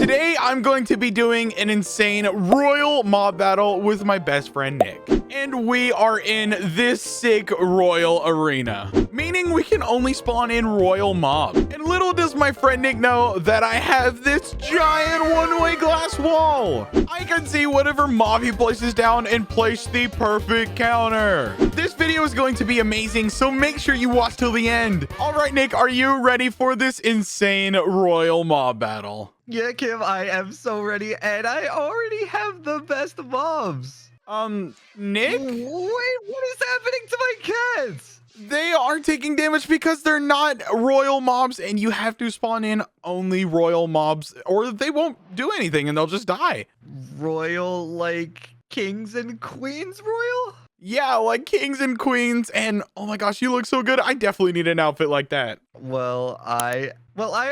today I'm going to be doing an insane royal mob battle with my best friend Nick. And we are in this sick royal arena, meaning we can only spawn in royal mob. And little does my friend Nick know that I have this giant one-way glass wall. I can see whatever mob he places down and place the perfect counter. This video is going to be amazing, so make sure you watch till the end. All right, Nick, are you ready for this insane royal mob battle? Yeah, Kim, I am so ready, and I already have the best mobs. Nick? Wait, what is happening to my cats? They are taking damage because they're not royal mobs, and you have to spawn in only royal mobs, or they won't do anything, and they'll just die. Royal, like kings and queens royal? Yeah, like kings and queens, and oh my gosh, you look so good. I definitely need an outfit like that. Well, I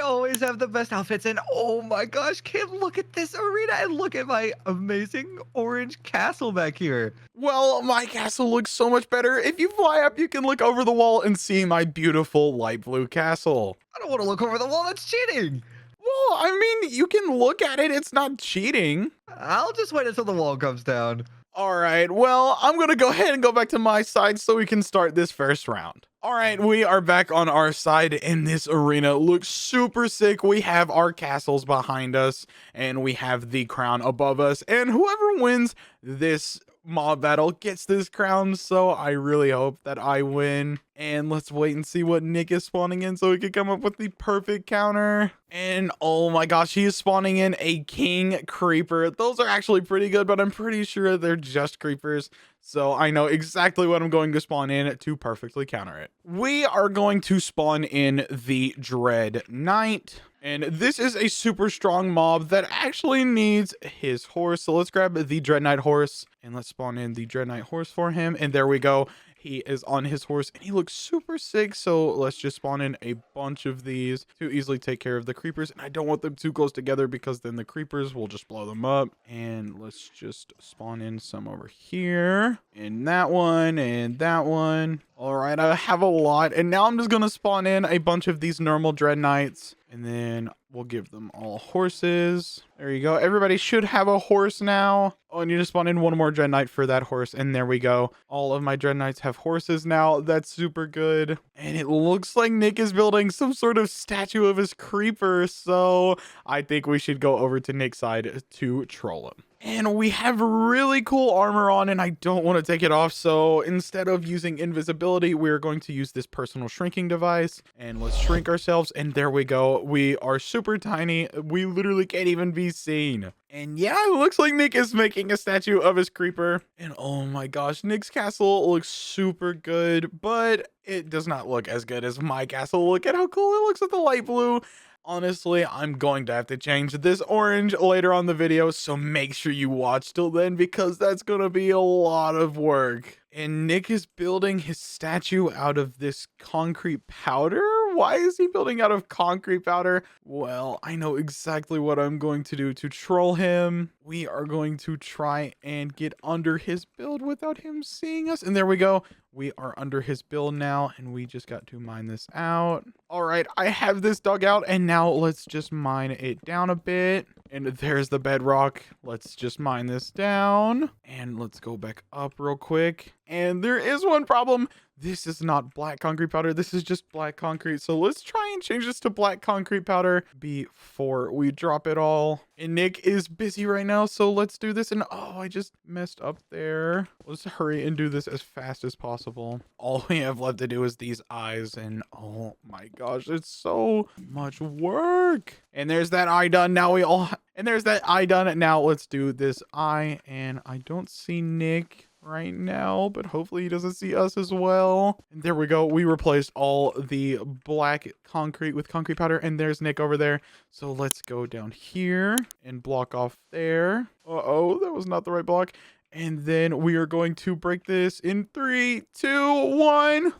always have the best outfits, and oh my gosh, Kim, look at this arena, and look at my amazing orange castle back here. Well, my castle looks so much better. If you fly up, you can look over the wall and see my beautiful light blue castle. I don't want to look over the wall, that's cheating. Well, I mean, you can look at it. It's not cheating. I'll just wait until the wall comes down. All right, well, I'm going to go ahead and go back to my side so we can start this first round. All right, we are back on our side, and this arena looks super sick. We have our castles behind us, and we have the crown above us, and whoever wins this mob battle gets this crown, so I really hope that I win. And let's wait and see what Nick is spawning in so we can come up with the perfect counter. And oh my gosh, he is spawning in a king creeper. Those are actually pretty good, but I'm pretty sure they're just creepers, so I know exactly what I'm going to spawn in to perfectly counter it. We are going to spawn in the Dread Knight. And this is a super strong mob that actually needs his horse. So let's grab the Dread Knight horse and let's spawn in the Dread Knight horse for him. And there we go. He is on his horse and he looks super sick. So let's just spawn in a bunch of these to easily take care of the creepers. And I don't want them too close together because then the creepers will just blow them up. And let's just spawn in some over here and that one and that one. All right, I have a lot. And now I'm just going to spawn in a bunch of these normal Dread Knights. And then we'll give them all horses. There you go. Everybody should have a horse now. Oh, and you just spawn in one more Dread Knight for that horse. And there we go. All of my Dread Knights have horses now. That's super good. And it looks like Nick is building some sort of statue of his creeper. So I think we should go over to Nick's side to troll him. And we have really cool armor on, and I don't want to take it off. So instead of using invisibility, we're going to use this personal shrinking device. And let's shrink ourselves. And there we go. We are super tiny. We literally can't even be seen. And yeah, it looks like Nick is making a statue of his creeper. And oh my gosh, Nick's castle looks super good, but it does not look as good as my castle. Look at how cool it looks with the light blue. Honestly, I'm going to have to change this orange later on the video, so make sure you watch till then because that's going to be a lot of work. And Nick is building his statue out of this concrete powder. Why is he building out of concrete powder? Well, I know exactly what I'm going to do to troll him. We are going to try and get under his build without him seeing us. And there we go. We are under his build now, and we just got to mine this out. All right, I have this dug out, and now let's just mine it down a bit. And there's the bedrock. Let's just mine this down. And let's go back up real quick. And there is one problem. This is not black concrete powder. This is just black concrete. So let's try and change this to black concrete powder before we drop it all. And Nick is busy right now, so let's do this. And oh, I just messed up there. Let's hurry and do this as fast as possible. All we have left to do is these eyes. And oh my gosh, it's so much work. And there's that eye done. Now there's that eye done. Now let's do this eye. And I don't see Nick right now, but hopefully he doesn't see us as well. And there we go. We replaced all the black concrete with concrete powder, and there's Nick over there. So let's go down here and block off there. Uh-oh, that was not the right block. And then we are going to break this in 3, 2, 1. Wait,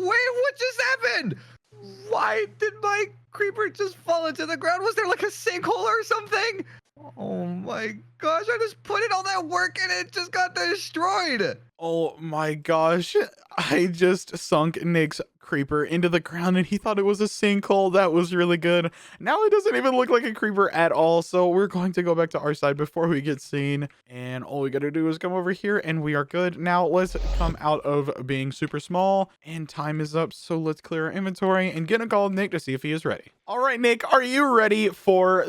what just happened? Why did my creeper just fall into the ground? Was there like a sinkhole or something? Oh my gosh, I just put in all that work and it just got destroyed. Oh my gosh. I just sunk Nick's creeper into the ground and he thought it was a sinkhole. That was really good. Now it doesn't even look like a creeper at all. So we're going to go back to our side before we get seen. And all we got to do is come over here and we are good. Now let's come out of being super small and time is up. So let's clear our inventory and get a call Nick to see if he is ready. All right, Nick, are you ready for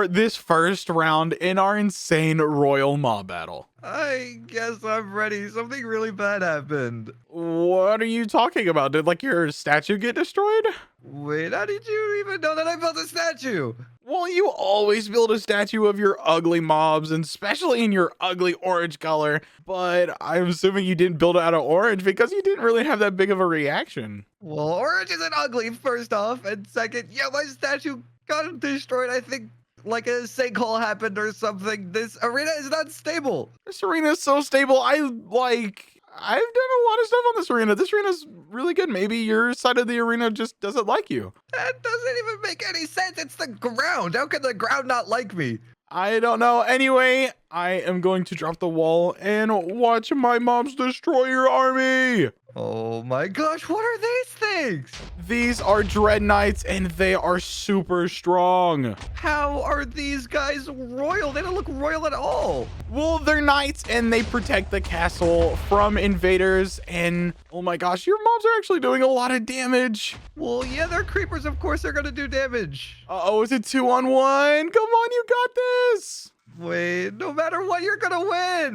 this first round in our insane royal mob battle? I guess I'm ready. Something really bad happened. What are you talking about? Did like your statue get destroyed? Wait, how did you even know that I built a statue? Well, you always build a statue of your ugly mobs, and especially in your ugly orange color. But I'm assuming you didn't build it out of orange because you didn't really have that big of a reaction. Well, orange isn't ugly, first off. And second, yeah, my statue got destroyed. I think like a sinkhole happened or something. This arena is not stable. This arena is so stable. I've done a lot of stuff on this arena. This arena is really good. Maybe your side of the arena just doesn't like you. That doesn't even make any sense. It's the ground. How can the ground not like me? I don't know. Anyway, I am going to drop the wall and watch my mobs destroy your army. Oh my gosh, what are these things? These are Dread Knights and they are super strong. How are these guys royal? They don't look royal at all. Well, they're knights and they protect the castle from invaders. And oh my gosh, your mobs are actually doing a lot of damage. Well, yeah, they're creepers. Of course they're going to do damage. Uh-oh, is it 2-on-1? Come on, you got this. Wait, no matter what, you're going to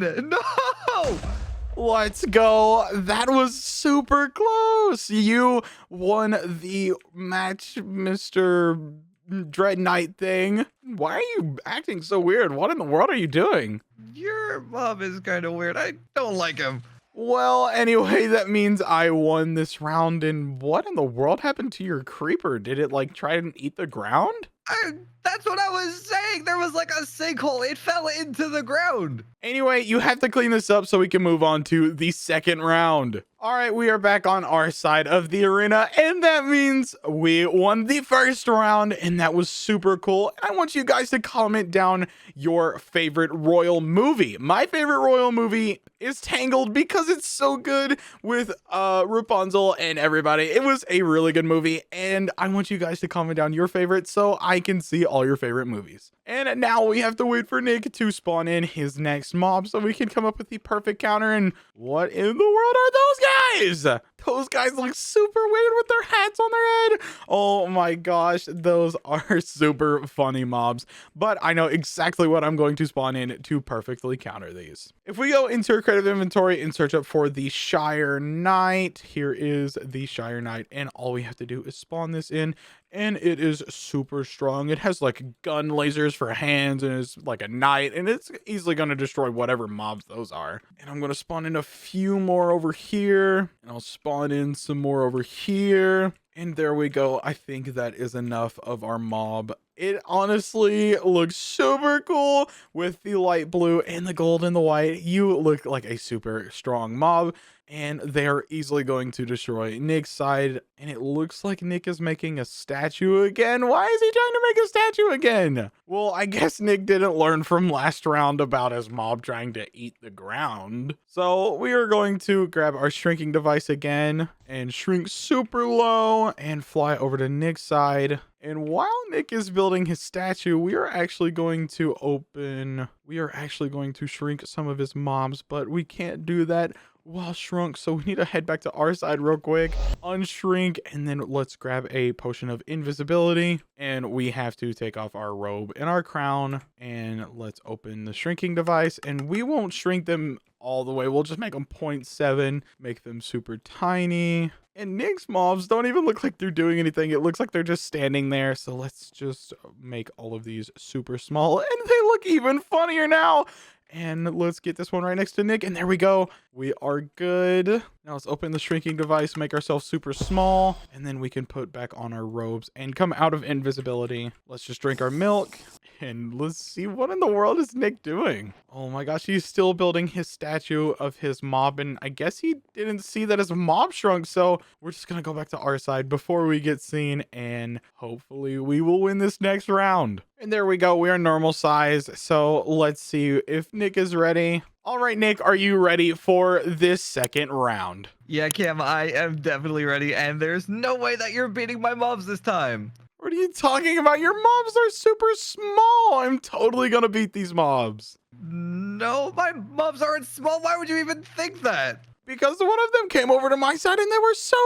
win. No! Let's go. That was super close. You won the match, Mr. Dread Knight thing. Why are you acting so weird? What in the world are you doing? Your mom is kind of weird. I don't like him. Well, anyway, that means I won this round. And what in the world happened to your creeper? Did it like try and eat the ground? That's what I was saying. There was like a sinkhole. It fell into the ground. Anyway, you have to clean this up so we can move on to the second round. All right, we are back on our side of the arena, and that means we won the first round, and that was super cool. I want you guys to comment down your favorite royal movie. My favorite royal movie is Tangled because it's so good with Rapunzel and everybody. It was a really good movie, and I want you guys to comment down your favorite so I can see all your favorite movies. And now we have to wait for Nick to spawn in his next mob so we can come up with the perfect counter. And what in the world are those guys? Those guys look super weird with their hats on their head. Oh my gosh, those are super funny mobs. But I know exactly what I'm going to spawn in to perfectly counter these. If we go into our creative inventory and search up for the Shire Knight, here is the Shire Knight. And all we have to do is spawn this in. And it is super strong. It has like gun lasers for hands and it's like a knight. And it's easily going to destroy whatever mobs those are. And I'm going to spawn in a few more over here. And I'll spawn in some more over here. And there we go. I think that is enough of our mob. It honestly looks super cool with the light blue and the gold and the white. You look like a super strong mob. And they're easily going to destroy Nick's side. And it looks like Nick is making a statue again. Why is he trying to make a statue again? Well, I guess Nick didn't learn from last round about his mob trying to eat the ground. So we are going to grab our shrinking device again and shrink super low and fly over to Nick's side. And while Nick is building his statue, we are actually going to shrink some of his mobs, but we can't do that while shrunk, so we need to head back to our side real quick, unshrink, and then let's grab a potion of invisibility. And we have to take off our robe and our crown, and let's open the shrinking device. And we won't shrink them all the way, we'll just make them 0.7, make them super tiny. And Nick's mobs don't even look like they're doing anything. It looks like they're just standing there. So let's just make all of these super small, and they look even funnier now. And let's get this one right next to Nick. And there we go. We are good. Now let's open the shrinking device, make ourselves super small. And then we can put back on our robes and come out of invisibility. Let's just drink our milk. And let's see, what in the world is Nick doing? Oh my gosh, he's still building his statue of his mob. And I guess he didn't see that his mob shrunk. So we're just going to go back to our side before we get seen. And hopefully we will win this next round. And there we go. We are normal size. So let's see if Nick is ready. All right, Nick, are you ready for this second round? Yeah, Cam, I am definitely ready, and there's no way that you're beating my mobs this time. What are you talking about? Your mobs are super small. I'm totally gonna beat these mobs. No, my mobs aren't small. Why would you even think that? Because one of them came over to my side and they were so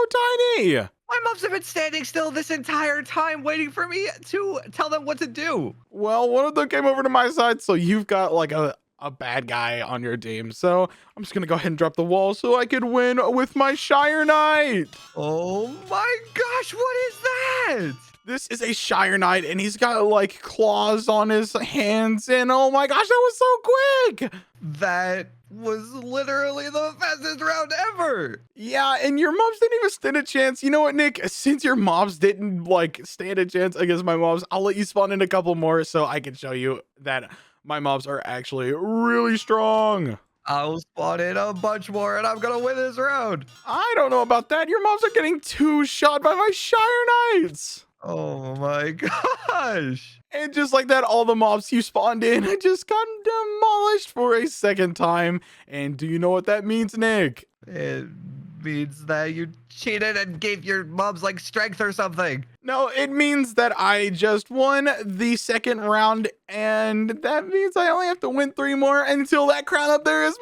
tiny. My mobs have been standing still this entire time waiting for me to tell them what to do. Well, one of them came over to my side, so you've got like a bad guy on your team. So I'm just gonna go ahead and drop the wall so I could win with my Shire Knight. Oh my gosh, what is that? This is a Shire Knight, and he's got like claws on his hands, and oh my gosh, that was so quick! That was literally the fastest round ever. Yeah, and your mobs didn't even stand a chance. You know what, Nick? Since your mobs didn't like stand a chance against my mobs, I'll let you spawn in a couple more so I can show you that my mobs are actually really strong. I'll spawn in a bunch more, and I'm gonna win this round. I don't know about that. Your mobs are getting two-shot by my Shire Knights. Oh my gosh. And just like that, all the mobs you spawned in just got demolished for a second time. And do you know what that means, Nick? It means that you cheated and gave your mobs like strength or something. No, it means that I just won the second round, and that means I only have to win 3 more until that crown up there is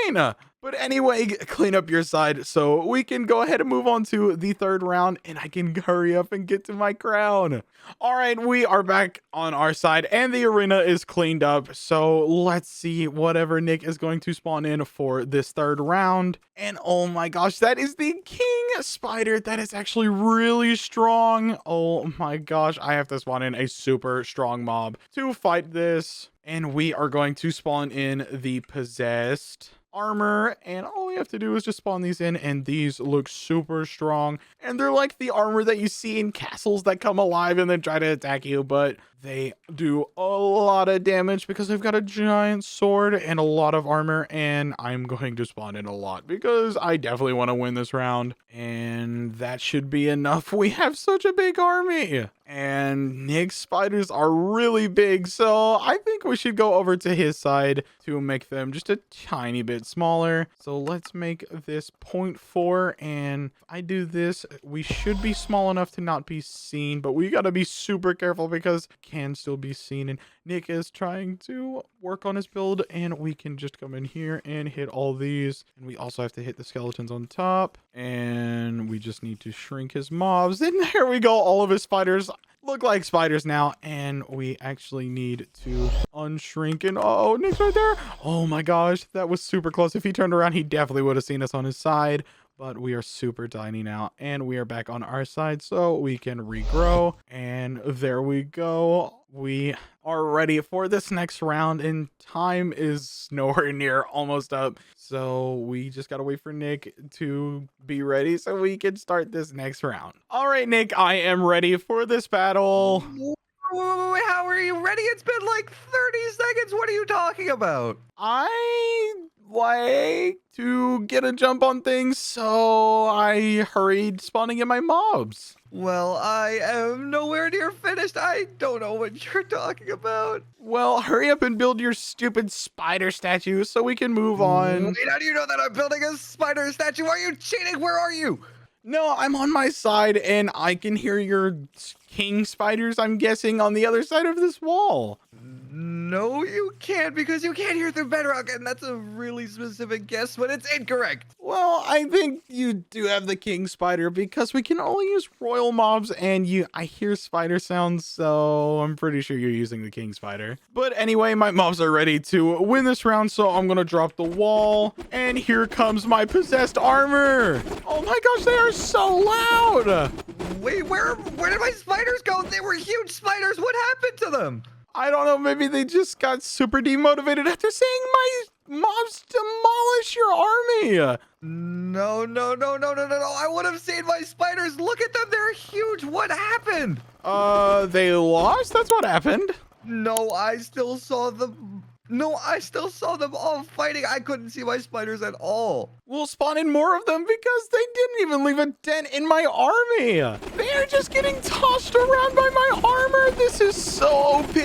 mine. But anyway, clean up your side so we can go ahead and move on to the third round, and I can hurry up and get to my crown. All right, we are back on our side, and the arena is cleaned up. So let's see whatever Nick is going to spawn in for this third round. And oh my gosh, that is the King Spider. That is actually really strong. Oh my gosh, I have to spawn in a super strong mob to fight this. And we are going to spawn in the Possessed armor, and all we have to do is just spawn these in, and these look super strong, and they're like the armor that you see in castles that come alive and then try to attack you, but they do a lot of damage because they've got a giant sword and a lot of armor. And I'm going to spawn in a lot because I definitely want to win this round, and that should be enough. We have such a big army, and Nick's spiders are really big, so I think we should go over to his side to make them just a tiny bit smaller. So let's make this 0.4, and if I do this, we should be small enough to not be seen, but we got to be super careful because it can still be seen. And Nick is trying to work on his build, and we can just come in here and hit all these, and we also have to hit the skeletons on top, and we just need to shrink his mobs, and there we go. All of his spiders look like spiders now, and we actually need to unshrink. And oh, Nick's right there. Oh my gosh, that was super close. If he turned around, he definitely would have seen us on his side. But we are super tiny now, and we are back on our side so we can regrow. And there we go. We are ready for this next round, and time is nowhere near almost up. So we just gotta wait for Nick to be ready so we can start this next round. All right, Nick, I am ready for this battle. Wait, how are you ready? It's been like 30 seconds. What are you talking about? I like to get a jump on things, so I hurried spawning in my mobs. Well, I am nowhere near finished. I don't know what you're talking about. Well, hurry up and build your stupid spider statue so we can move on. Wait, how do you know that I'm building a spider statue? Are you cheating? Where are you? No, I'm on my side, and I can hear your king spiders, I'm guessing, on the other side of this wall. No, you can't, because you can't hear through bedrock, and that's a really specific guess, but it's incorrect. Well, I think you do have the king spider because we can only use royal mobs, and I hear spider sounds, so I'm pretty sure you're using the king spider. But anyway, my mobs are ready to win this round, so I'm gonna drop the wall, and here comes my possessed armor. Oh my gosh, they are so loud. Wait, where did my spiders go? They were huge spiders. What happened to them? I don't know, maybe they just got super demotivated after seeing my mobs demolish your army. No. I would have seen my spiders. Look at them. They're huge. What happened? They lost? That's what happened. No, I still saw them. No, I still saw them all fighting. I couldn't see my spiders at all. We'll spawn in more of them because they didn't even leave a dent in my army. They are just getting tossed around by my armor. This is so OP.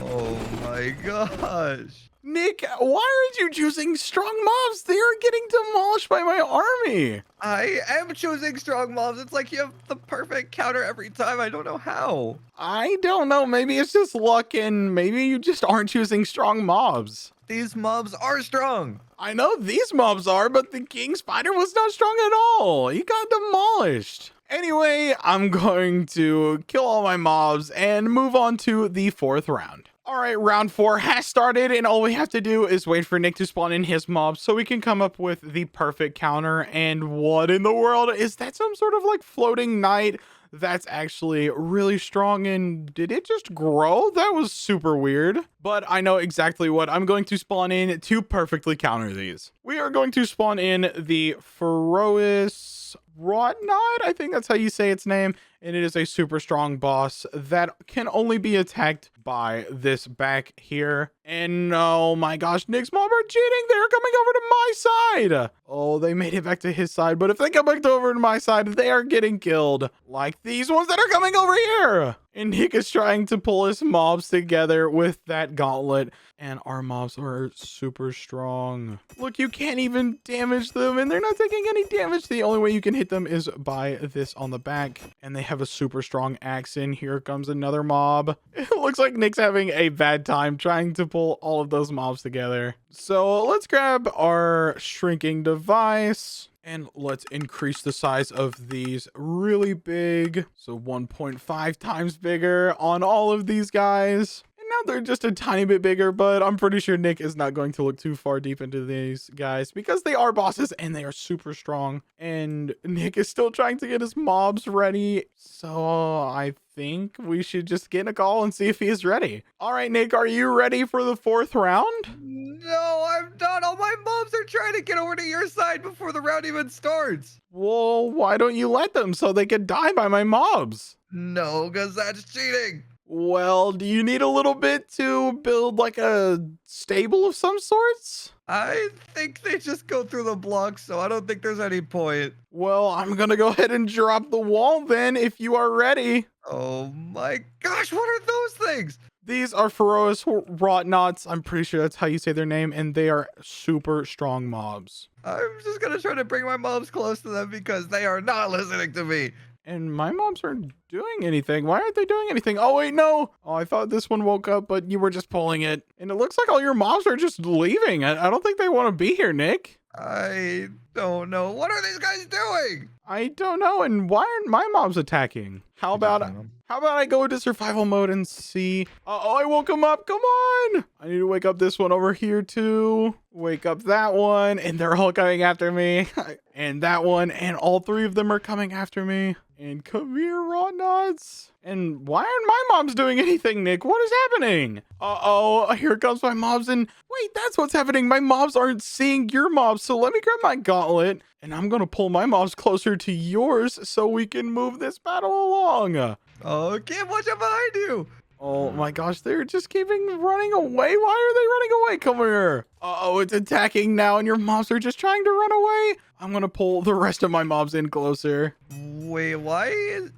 Oh my gosh. Nick, why aren't you choosing strong mobs? They are getting demolished by my army. I am choosing strong mobs. It's like you have the perfect counter every time. I don't know how. I don't know. Maybe it's just luck and maybe you just aren't choosing strong mobs. These mobs are strong. I know these mobs are, but the king spider was not strong at all. He got demolished. Anyway, I'm going to kill all my mobs and move on to the 4th round. All right, round 4 has started, and all we have to do is wait for Nick to spawn in his mobs so we can come up with the perfect counter. And what in the world? Is that some sort of like floating knight? That's actually really strong. And did it just grow? That was super weird. But I know exactly what I'm going to spawn in to perfectly counter these. We are going to spawn in the Ferocious Rotnod. I think that's how you say its name. And it is a super strong boss that can only be attacked by this back here. And oh my gosh, Nick's mob are cheating. They're coming over to my side. Oh, they made it back to his side. But if they come back over to my side, they are getting killed. Like these ones that are coming over here. And Nick is trying to pull his mobs together with that gauntlet. And our mobs are super strong. Look, you can't even damage them. And they're not taking any damage. The only way you can hit them is by this on the back. And they have a super strong axe in. Here comes another mob. It looks like Nick's having a bad time trying to pull all of those mobs together. So let's grab our shrinking device. And let's increase the size of these really big. So 1.5 times bigger on all of these guys. And now they're just a tiny bit bigger, but I'm pretty sure Nick is not going to look too far deep into these guys because they are bosses and they are super strong. And Nick is still trying to get his mobs ready. So I think we should just get in a call and see if he is ready. All right, Nick, are you ready for the 4th round? No, I'm not. All my mobs are trying to get over to your side before the round even starts. Well, why don't you let them so they could die by my mobs? No, because that's cheating. Well, do you need a little bit to build like a stable of some sorts? I think they just go through the blocks, so I don't think there's any point. Well, I'm gonna go ahead and drop the wall then if you are ready. Oh my gosh, what are those things? These are Ferocious Rotnots. I'm pretty sure that's how you say their name, and they are super strong mobs. I'm just gonna try to bring my mobs close to them because they are not listening to me. And my mobs aren't doing anything. Why aren't they doing anything? Oh, wait, no. Oh, I thought this one woke up, but you were just pulling it. And it looks like all your mobs are just leaving. I don't think they want to be here, Nick. I don't know. What are these guys doing? I don't know. And why aren't my mobs attacking? How about I go into survival mode and see? Oh, I woke him up. Come on. I need to wake up this one over here too. Wake up that one. And they're all coming after me. And that one. And all 3 of them are coming after me. And come here, Rotnots. And why aren't my mobs doing anything, Nick? What is happening? Uh-oh, here comes my mobs. And wait, that's what's happening. My mobs aren't seeing your mobs. So let me grab my gauntlet. And I'm going to pull my mobs closer to yours so we can move this battle along. Oh, Kim, watch out behind you. Oh my gosh, they're just keeping running away. Why are they running away? Come here. Uh-oh, it's attacking now and your mobs are just trying to run away. I'm going to pull the rest of my mobs in closer. Wait, why is...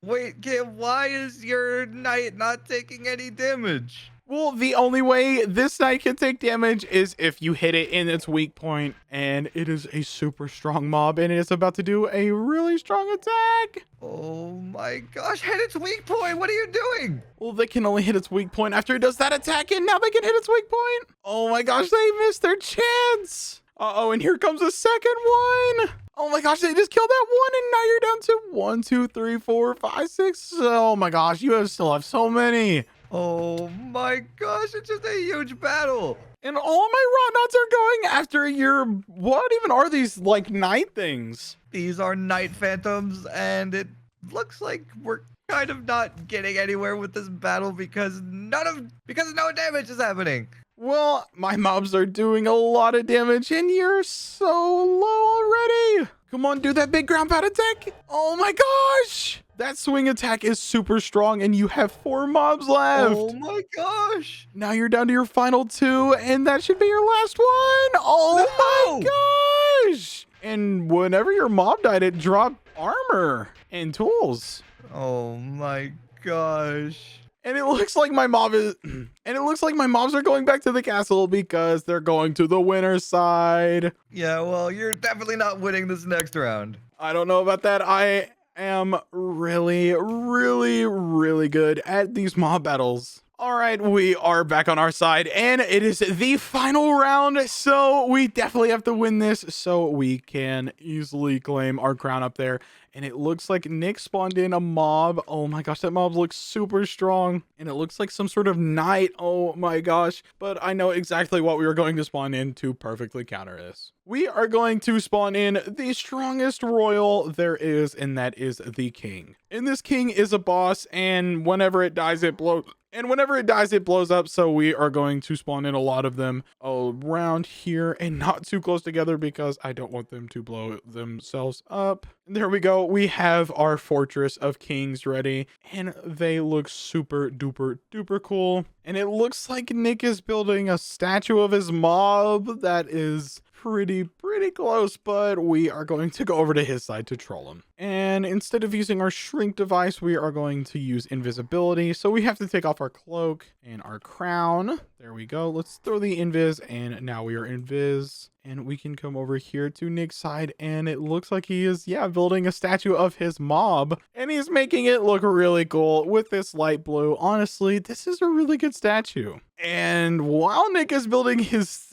Wait, Kim, why is your knight not taking any damage? Well, the only way this knight can take damage is if you hit it in its weak point, and it is a super strong mob, and it is about to do a really strong attack. Oh my gosh, hit its weak point. What are you doing? Well, they can only hit its weak point after it does that attack, and now they can hit its weak point. Oh my gosh, they missed their chance. Uh-oh, and here comes a second one. Oh my gosh, they just killed that one, and now you're down to 1, 2, 3, 4, 5, 6. Oh my gosh, you still have so many. Oh my gosh, it's just a huge battle. And all my Rotnots are going after your... What even are these, like, night things? These are night phantoms, and it looks like we're kind of not getting anywhere with this battle because no damage is happening. Well, my mobs are doing a lot of damage, and you're so low already. Come on, do that big ground pound attack. Oh my gosh. That swing attack is super strong, and you have 4 mobs left. Oh my gosh. Now you're down to your final 2, and that should be your last one. Oh my gosh. And whenever your mob died, it dropped armor and tools. Oh my gosh. And it looks like my mob is and it looks like my mobs are going back to the castle because they're going to the winner's side. Yeah, well, you're definitely not winning this next round. I don't know about that. I am really, really, really good at these mob battles. All right, we are back on our side, and it is the final round, so we definitely have to win this so we can easily claim our crown up there. And it looks like Nick spawned in a mob. Oh my gosh, that mob looks super strong, and it looks like some sort of knight. Oh my gosh, but I know exactly what we are going to spawn in to perfectly counter this. We are going to spawn in the strongest royal there is, and that is the king. And this king is a boss, and whenever it dies, it blows. And whenever it dies, it blows up. So we are going to spawn in a lot of them around here and not too close together because I don't want them to blow themselves up. There we go. We have our fortress of kings ready, and they look super duper duper cool. And it looks like Nick is building a statue of his mob that is pretty close, but we are going to go over to his side to troll him. And instead of using our shrink device, we are going to use invisibility. So we have to take off our cloak and our crown. There we go. Let's throw the invis, and now we are invis. And we can come over here to Nick's side, and it looks like he is, building a statue of his mob. And he's making it look really cool with this light blue. Honestly, this is a really good statue. And while Nick is building his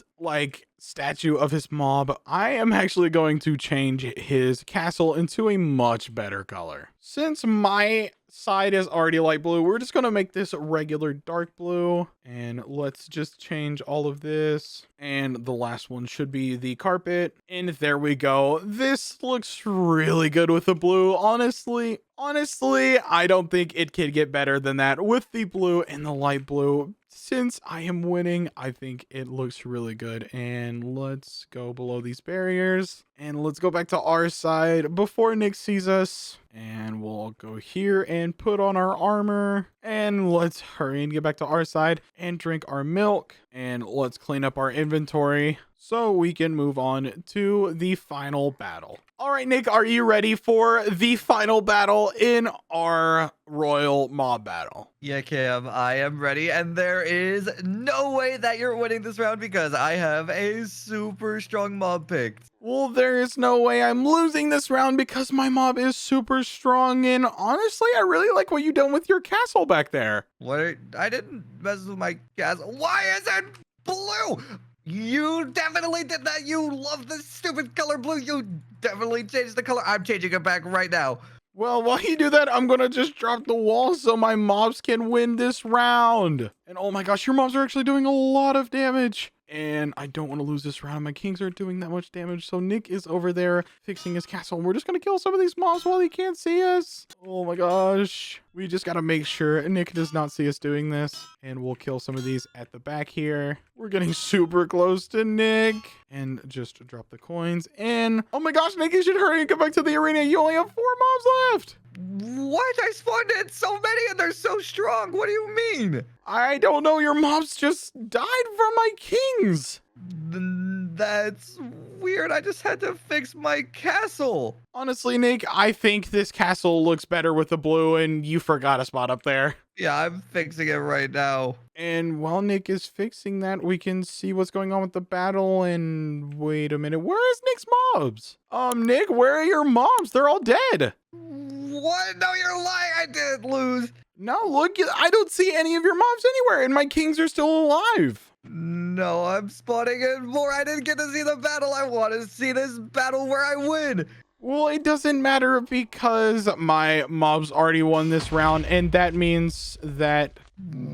statue of his mob, I am actually going to change his castle into a much better color. Since my side is already light blue, we're just going to make this regular dark blue, and let's just change all of this, and the last one should be the carpet, and there we go. This looks really good with the blue. Honestly, I don't think it can get better than that with the blue and the light blue. Since I am winning, I think it looks really good. And let's go below these barriers, and let's go back to our side before Nick sees us. And we'll go here and put on our armor, and let's hurry and get back to our side and drink our milk, and let's clean up our inventory so we can move on to the final battle. All right, Nick, are you ready for the final battle in our royal mob battle? Yeah, Cam, I am ready, and there is no way that you're winning this round because I have a super strong mob picked. Well, there is no way I'm losing this round because my mob is super strong, and honestly, I really like what you done with your castle back there. What? I didn't mess with my castle. Why is it blue? You definitely did that. You love the stupid color blue. You definitely changed the color. I'm changing it back right now. Well, while you do that, I'm going to just drop the wall so my mobs can win this round. And oh my gosh, your mobs are actually doing a lot of damage. And I don't want to lose this round. My kings aren't doing that much damage. So Nick is over there fixing his castle. And we're just going to kill some of these mobs while he can't see us. Oh my gosh. We just got to make sure Nick does not see us doing this. And we'll kill some of these at the back here. We're getting super close to Nick. And just drop the coins. And oh my gosh, Nick, you should hurry and get back to the arena. You only have 4 mobs left. What? I spawned in so many and they're so strong. What do you mean? I don't know. Your mobs just died from my kings. That's weird. I just had to fix my castle. Honestly, Nick, I think this castle looks better with the blue, and you forgot a spot up there. Yeah, I'm fixing it right now. And while Nick is fixing that, we can see what's going on with the battle. And wait a minute, where is Nick's mobs? Nick, where are your mobs? They're all dead. What? No, you're lying. I didn't lose. No, look, I don't see any of your mobs anywhere, and my kings are still alive. No, I'm spawning in more. I didn't get to see the battle. I want to see this battle where I win. Well, it doesn't matter because my mobs already won this round, and that means that...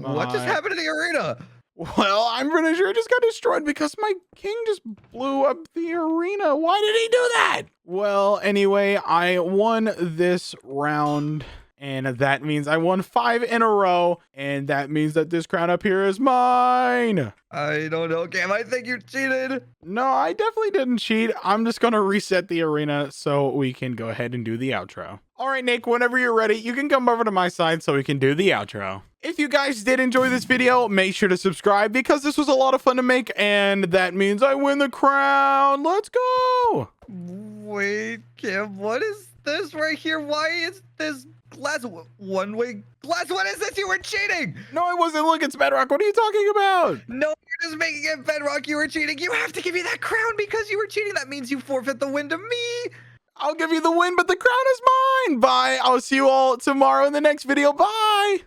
What just happened to the arena? Well, I'm pretty sure it just got destroyed because my king just blew up the arena. Why did he do that? Well, anyway, I won this round. And that means I won 5 in a row. And that means that this crown up here is mine. I don't know, Cam. I think you cheated. No, I definitely didn't cheat. I'm just going to reset the arena so we can go ahead and do the outro. All right, Nick, whenever you're ready, you can come over to my side so we can do the outro. If you guys did enjoy this video, make sure to subscribe because this was a lot of fun to make, and that means I win the crown. Let's go. Wait, Kim, what is this right here? Why is this glass one-way glass? What is this? You were cheating. No, I wasn't. Look, it's Bedrock. What are you talking about? No, you're just making it Bedrock. You were cheating. You have to give me that crown because you were cheating. That means you forfeit the win to me. I'll give you the win, but the crown is mine. Bye. I'll see you all tomorrow in the next video. Bye.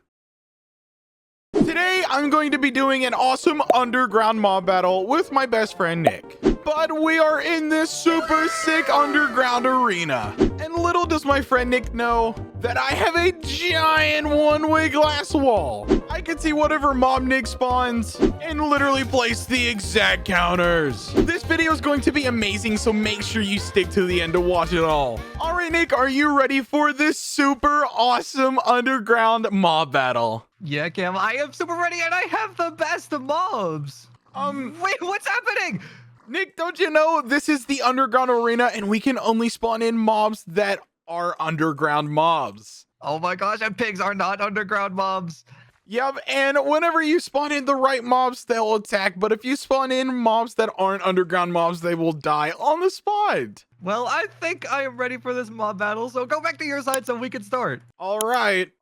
Today, I'm going to be doing an awesome underground mob battle with my best friend, Nick. But we are in this super sick underground arena. And little does my friend Nick know that I have a giant one-way glass wall. I can see whatever mob Nick spawns and literally place the exact counters. This video is going to be amazing, so make sure you stick to the end to watch it all. All right, Nick, are you ready for this super awesome underground mob battle? Yeah, Kim, I am super ready and I have the best of mobs. Wait, what's happening? Nick, don't you know this is the underground arena and we can only spawn in mobs that are underground mobs? Oh my gosh, and pigs are not underground mobs. Yep, and whenever you spawn in the right mobs, they'll attack. But if you spawn in mobs that aren't underground mobs, they will die on the spot. Well, I think I am ready for this mob battle, so go back to your side so we can start. All right,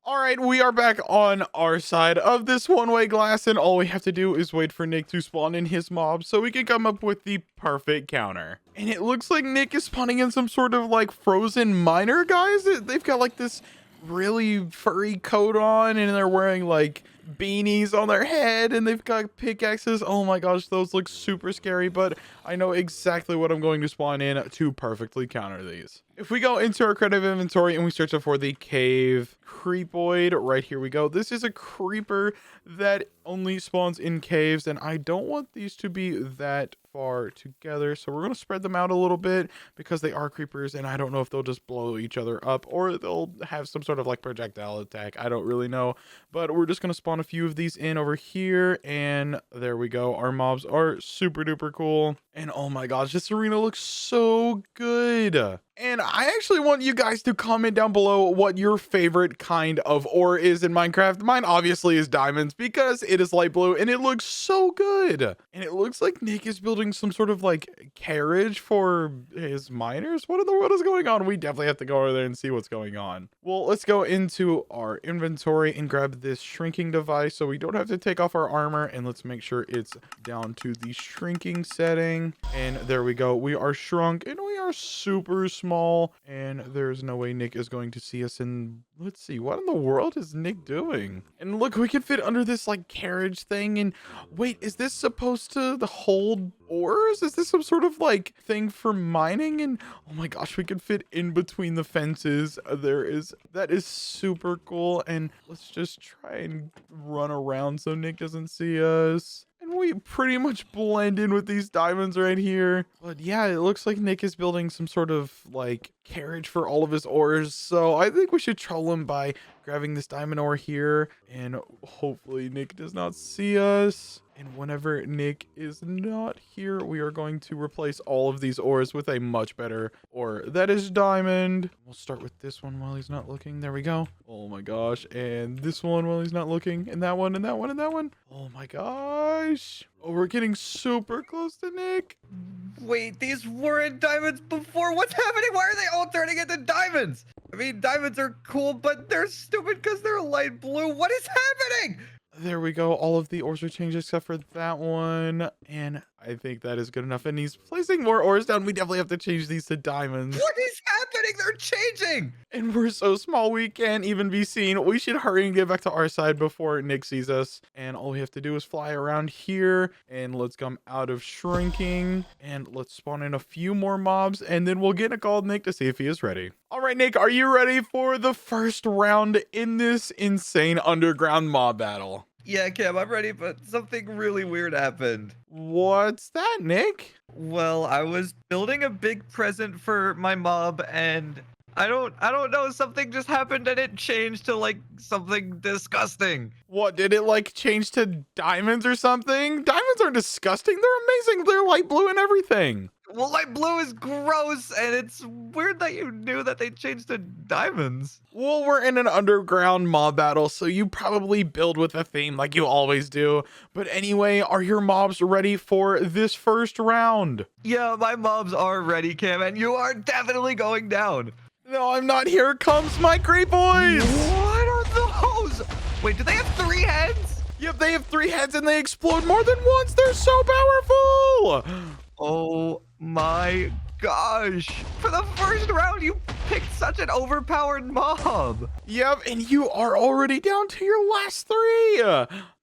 we are back on our side of this one-way glass, and all we have to do is wait for Nick to spawn in his mob so we can come up with the perfect counter. And it looks like Nick is spawning in some sort of like frozen miner, guys. They've got like this really furry coat on and they're wearing like beanies on their head and they've got pickaxes. Oh my gosh, those look super scary, but I know exactly what I'm going to spawn in to perfectly counter these. If we go into our creative inventory and we search for the cave creepoid, right here we go. This is a creeper that only spawns in caves, and I don't want these to be that far together, so we're going to spread them out a little bit because they are creepers, and I don't know if they'll just blow each other up or they'll have some sort of like projectile attack. I don't really know, but we're just going to spawn a few of these in over here, and there we go. Our mobs are super duper cool, and oh my gosh, this arena looks so good. And I actually want you guys to comment down below what your favorite kind of ore is in Minecraft. Mine obviously is diamonds because it is light blue and it looks so good. And it looks like Nick is building some sort of like carriage for his miners. What in the world is going on? We definitely have to go over there and see what's going on. Well, let's go into our inventory and grab this shrinking device so we don't have to take off our armor. And let's make sure it's down to the shrinking setting. And there we go. We are shrunk and we are super small, and there's no way Nick is going to see us. And let's see, what in the world is Nick doing? And look, we can fit under this like carriage thing. And wait, is this supposed to hold ores? Is this some sort of like thing for mining? And oh my gosh, we can fit in between the fences. That is super cool. And let's just try and run around so Nick doesn't see us. And we pretty much blend in with these diamonds right here. But yeah, it looks like Nick is building some sort of like carriage for all of his ores. So I think we should troll him by grabbing this diamond ore here. And hopefully Nick does not see us. And whenever Nick is not here, we are going to replace all of these ores with a much better ore. That is diamond. We'll start with this one while he's not looking. There we go. Oh my gosh. And this one while he's not looking. And that one, and that one, and that one. Oh my gosh. Oh, we're getting super close to Nick. Wait, these weren't diamonds before. What's happening? Why are they all turning into diamonds? I mean, diamonds are cool, but they're stupid because they're light blue. What is happening? There we go. All of the ores are changed except for that one. And I think that is good enough. And he's placing more ores down. We definitely have to change these to diamonds. What is happening? They're changing. And we're so small we can't even be seen. We should hurry and get back to our side before Nick sees us. And all we have to do is fly around here. And let's come out of shrinking. And let's spawn in a few more mobs. And then we'll get a call to Nick to see if he is ready. All right, Nick, are you ready for the first round in this insane underground mob battle? Yeah, Cam, I'm ready, but something really weird happened. What's that, Nick? Well, I was building a big present for my mob, and I don't know, something just happened and it changed to like something disgusting. What, did it like change to diamonds or something? Diamonds are disgusting. They're amazing. They're light blue and everything. Well, light blue is gross, and it's weird that you knew that they changed to diamonds. Well, we're in an underground mob battle, so you probably build with a theme like you always do. But anyway, are your mobs ready for this first round? Yeah, my mobs are ready, Cam, and you are definitely going down. No, I'm not. Here comes my creep boys. What are those? Wait, do they have 3 heads? Yep, they have 3 heads and they explode more than once. They're so powerful. Oh my gosh. For the first round, you picked such an overpowered mob. Yep, and you are already down to your last 3.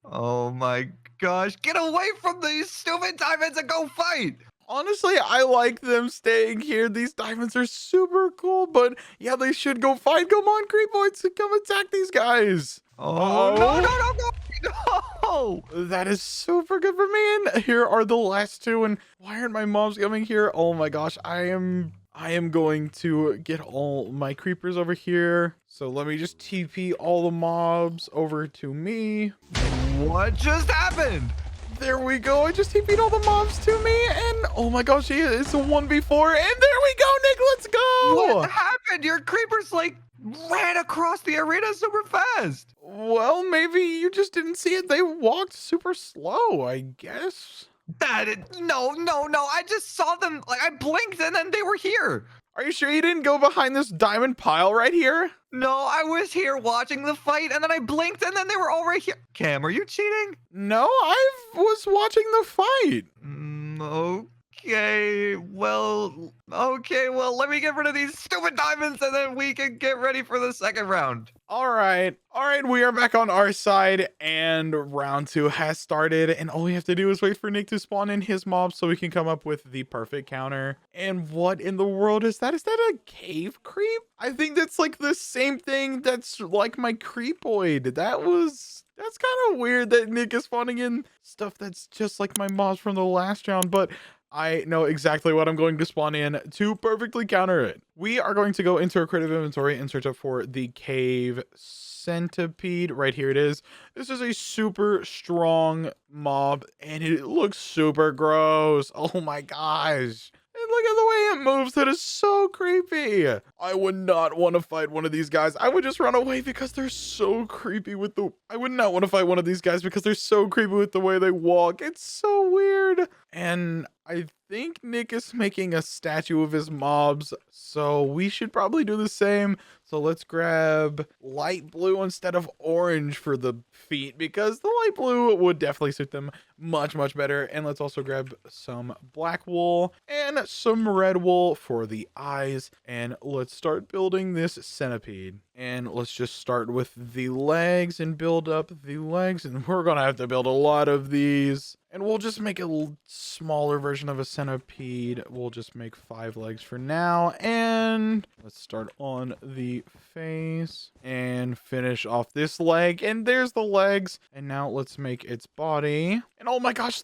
Oh my gosh. Get away from these stupid diamonds and go fight. Honestly, I like them staying here. These diamonds are super cool, but yeah, they should go fight. Come on, creep boys, come attack these guys. Oh, no. That is super good for me. And here are the last 2. And why aren't my mobs coming here? Oh my gosh, I am going to get all my creepers over here. So let me just TP all the mobs over to me. What just happened? There we go. I just TP'd all the mobs to me. And oh my gosh, it's a 1v4. And there we go, Nick. Let's go. What happened? Your creepers like ran across the arena super fast. Well, maybe you just didn't see it. They walked super slow, I guess. No. I just saw them. Like I blinked and then they were here. Are you sure you didn't go behind this diamond pile right here? No, I was here watching the fight and then I blinked and then they were all right here. Cam, are you cheating? No, I was watching the fight. Okay, well, let me get rid of these stupid diamonds and then we can get ready for the second round. All right, we are back on our side and round 2 has started, and all we have to do is wait for Nick to spawn in his mob so we can come up with the perfect counter. And what in the world is that? Is that a cave creep? I think that's like the same thing that's like my creepoid. That's kind of weird that Nick is spawning in stuff that's just like my mobs from the last round, but I know exactly what I'm going to spawn in to perfectly counter it. We are going to go into our creative inventory and search up for the cave centipede. Right here it is. This is a super strong mob and it looks super gross. Oh my gosh. And look at the way it moves. That is so creepy. I would not want to fight one of these guys. I would just run away because they're so creepy with the... I would not want to fight one of these guys because they're so creepy with the way they walk. It's so weird. And I think Nick is making a statue of his mobs, so we should probably do the same. So let's grab light blue instead of orange for the feet because the light blue would definitely suit them much better. And let's also grab some black wool and some red wool for the eyes. And let's start building this centipede. And let's just start with the legs and build up the legs. And we're gonna have to build a lot of these. And we'll just make a smaller version of a centipede. We'll just make 5 legs for now. And let's start on the face and finish off this leg. And there's the legs. And now let's make its body. And oh my gosh,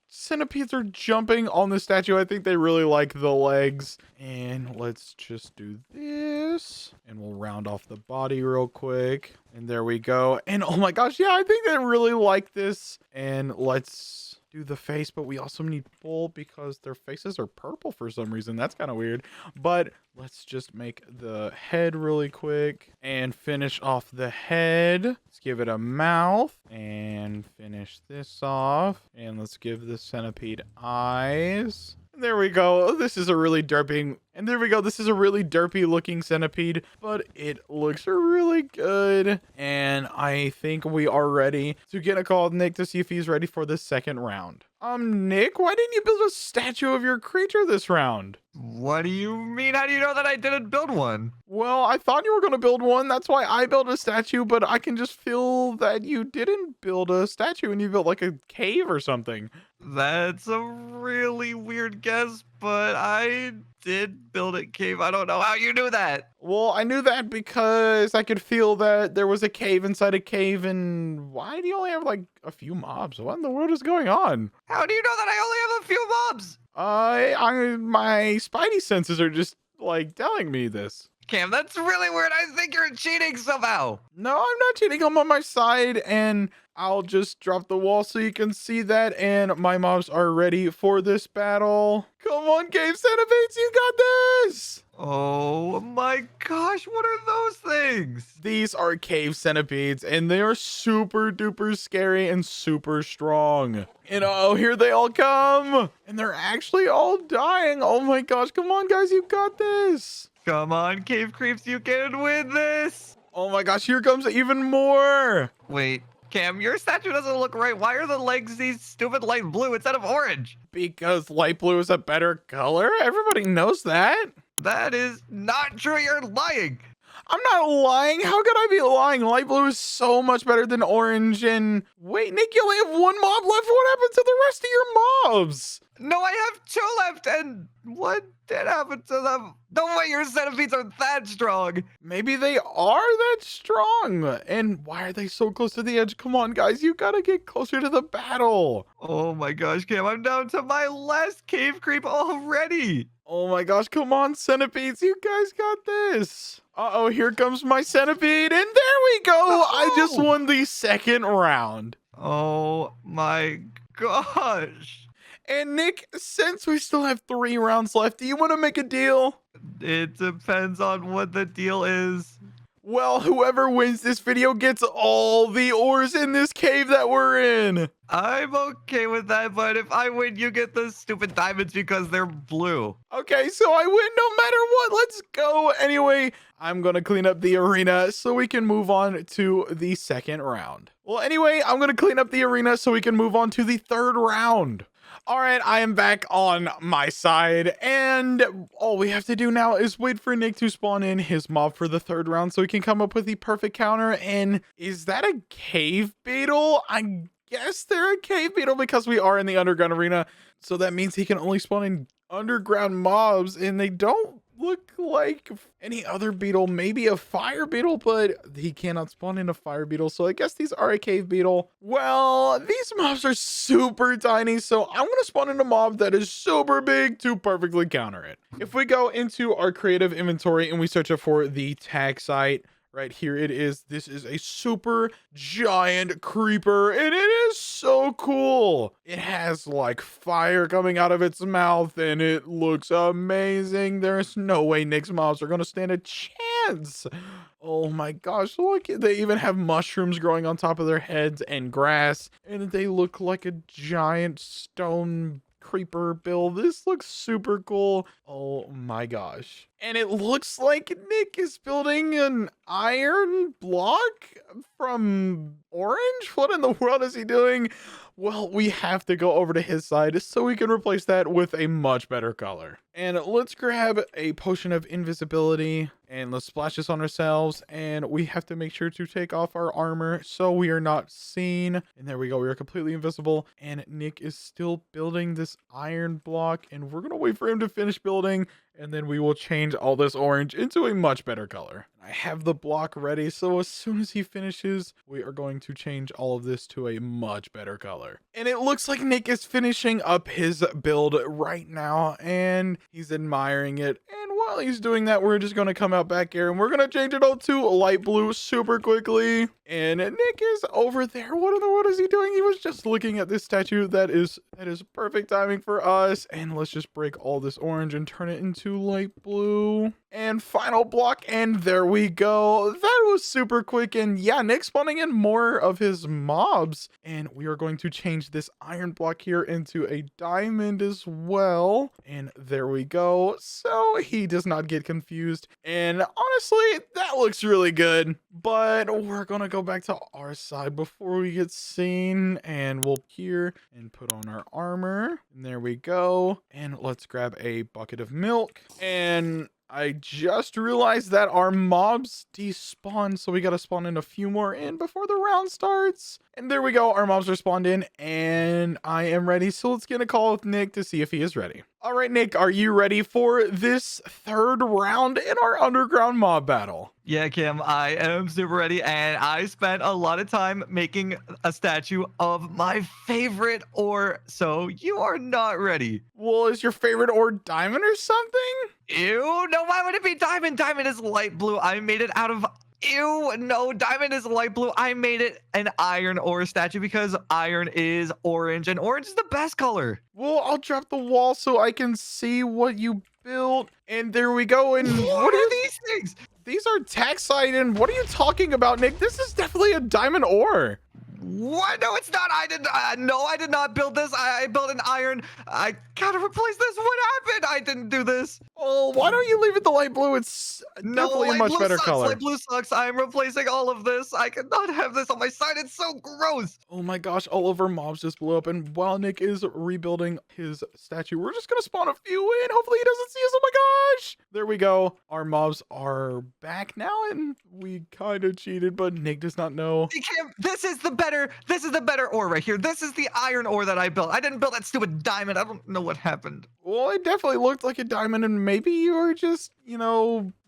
centipedes are jumping on the statue. I think they really like the legs. And let's just do this. And we'll round off the body real quick. And there we go. And oh my gosh, yeah, I think they really like this. And let's do the face, but we also need full because their faces are purple for some reason. That's kind of weird. But let's just make the head really quick and finish off the head. Let's give it a mouth and finish this off. And let's give the centipede eyes. There we go. This is a really derpy, and there we go. This is a really derpy looking centipede, but it looks really good. And I think we are ready to get a call with Nick to see if he's ready for the second round. Nick, why didn't you build a statue of your creature this round? What do you mean? How do you know that I didn't build one? Well, I thought you were going to build one. That's why I built a statue, but I can just feel that you didn't build a statue and you built like a cave or something. That's a really weird guess, but I did build a cave. I don't know how you knew that. Well, I knew that because I could feel that there was a cave inside a cave. And why do you only have like a few mobs? What in the world is going on? How do you know that I only have a few mobs? My spidey senses are just like telling me this. Cam, that's really weird. I think you're cheating somehow. No, I'm not cheating. I'm on my side, and I'll just drop the wall so you can see that. And my mobs are ready for this battle. Come on, cave centipedes, you got this. Oh my gosh, what are those things? These are cave centipedes, and they are super duper scary and super strong. And oh, here they all come. And they're actually all dying. Oh my gosh, come on, guys, you got this. Come on, cave creeps, you can win this. Oh my gosh, here comes even more. Wait, Cam, your statue doesn't look right. Why are the legs these stupid light blue instead of orange? Because light blue is a better color. Everybody knows that. That is not true. You're lying. I'm not lying. How could I be lying? Light blue is so much better than orange. And wait, Nick, you only have one mob left. What happened to the rest of your mobs? No, I have 2 left. And what did happen to them? No way your centipedes are that strong. Maybe they are that strong. And why are they so close to the edge? Come on, guys. You gotta get closer to the battle. Oh my gosh, Cam, I'm down to my last cave creep already. Oh my gosh, come on, centipedes. You guys got this. Uh-oh, here comes my centipede. And there we go. I just won the second round. Oh my gosh. And Nick, since we still have 3 rounds left, do you want to make a deal? It depends on what the deal is. Well, whoever wins this video gets all the ores in this cave that we're in. I'm okay with that, but if I win, you get the stupid diamonds because they're blue. Okay, so I win no matter what. Let's go. Anyway, I'm going to clean up the arena so we can move on to the second round. Well, anyway, I'm going to clean up the arena so we can move on to the third round. All right, I am back on my side, and all we have to do now is wait for Nick to spawn in his mob for the third round so he can come up with the perfect counter. And is that a cave beetle? I guess they're a cave beetle because we are in the underground arena, so that means he can only spawn in underground mobs, and they don't look like any other beetle. Maybe a fire beetle, but he cannot spawn in a fire beetle, so I guess these are a cave beetle. Well, these mobs are super tiny, so I'm gonna spawn in a mob that is super big to perfectly counter it. If we go into our creative inventory and we search it for the tag site, right here it is. This is a super giant creeper, and it is so cool. It has like fire coming out of its mouth, and it looks amazing. There's no way Nick's mobs are gonna stand a chance. Oh my gosh, look, they even have mushrooms growing on top of their heads and grass, and they look like a giant stone creeper build. This looks super cool. Oh my gosh. And it looks like Nick is building an iron block from orange. What in the world is he doing? Well, we have to go over to his side so we can replace that with a much better color. And let's grab a potion of invisibility and let's splash this on ourselves. And we have to make sure to take off our armor so we are not seen. And there we go. We are completely invisible. And Nick is still building this iron block. And we're going to wait for him to finish building. And then we will change all this orange into a much better color. I have the block ready, so as soon as he finishes, we are going to change all of this to a much better color. And it looks like Nick is finishing up his build right now, and he's admiring it. And while he's doing that, we're just going to come out back here, and we're going to change it all to light blue super quickly. And Nick is over there. What in the world is he doing? He was just looking at this statue. That is perfect timing for us. And let's just break all this orange and turn it into light blue. And final block, and there we go. That was super quick. And yeah, Nick's spawning in more of his mobs. And we are going to change this iron block here into a diamond as well. And there we go. So he does not get confused. And honestly, that looks really good. But we're gonna go back to our side before we get seen. And we'll here and put on our armor. And there we go. And let's grab a bucket of milk. And I just realized that our mobs despawn, so we gotta spawn in a few more in before the round starts. And there we go, our mobs are spawned in, and I am ready. So let's get a call with Nick to see if he is ready. All right, Nick, are you ready for this third round in our underground mob battle? Yeah, Kim, I am super ready, and I spent a lot of time making a statue of my favorite ore, so you are not ready. Well, is your favorite ore diamond or something? Ew, no, why would it be diamond? Diamond is light blue. I made it out of. Ew, no, diamond is light blue. I made it an iron ore statue because iron is orange, and orange is the best color. Well, I'll drop the wall so I can see what you built. And there we go. And What are these things? these are taxite. And what are you talking about, Nick? This is definitely a diamond ore. What? No, it's not. No, I did not build this. I built an iron. I gotta replace this. What happened? I didn't do this. Oh, why don't you leave it the light blue? It's No, definitely a light much blue better sucks. color. Light blue sucks. I'm replacing all of this. I cannot have this on my side. It's so gross. Oh my gosh, all of our mobs just blew up. And while Nick is rebuilding his statue, we're just going to spawn a few in. Hopefully he doesn't see us. Oh my gosh. There we go. Our mobs are back now. And we kind of cheated, but Nick does not know. Hey, Kim, this is the better ore right here. This is the iron ore that I built. I didn't build that stupid diamond. I don't know what happened. Well, it definitely looked like a diamond, and maybe you were just,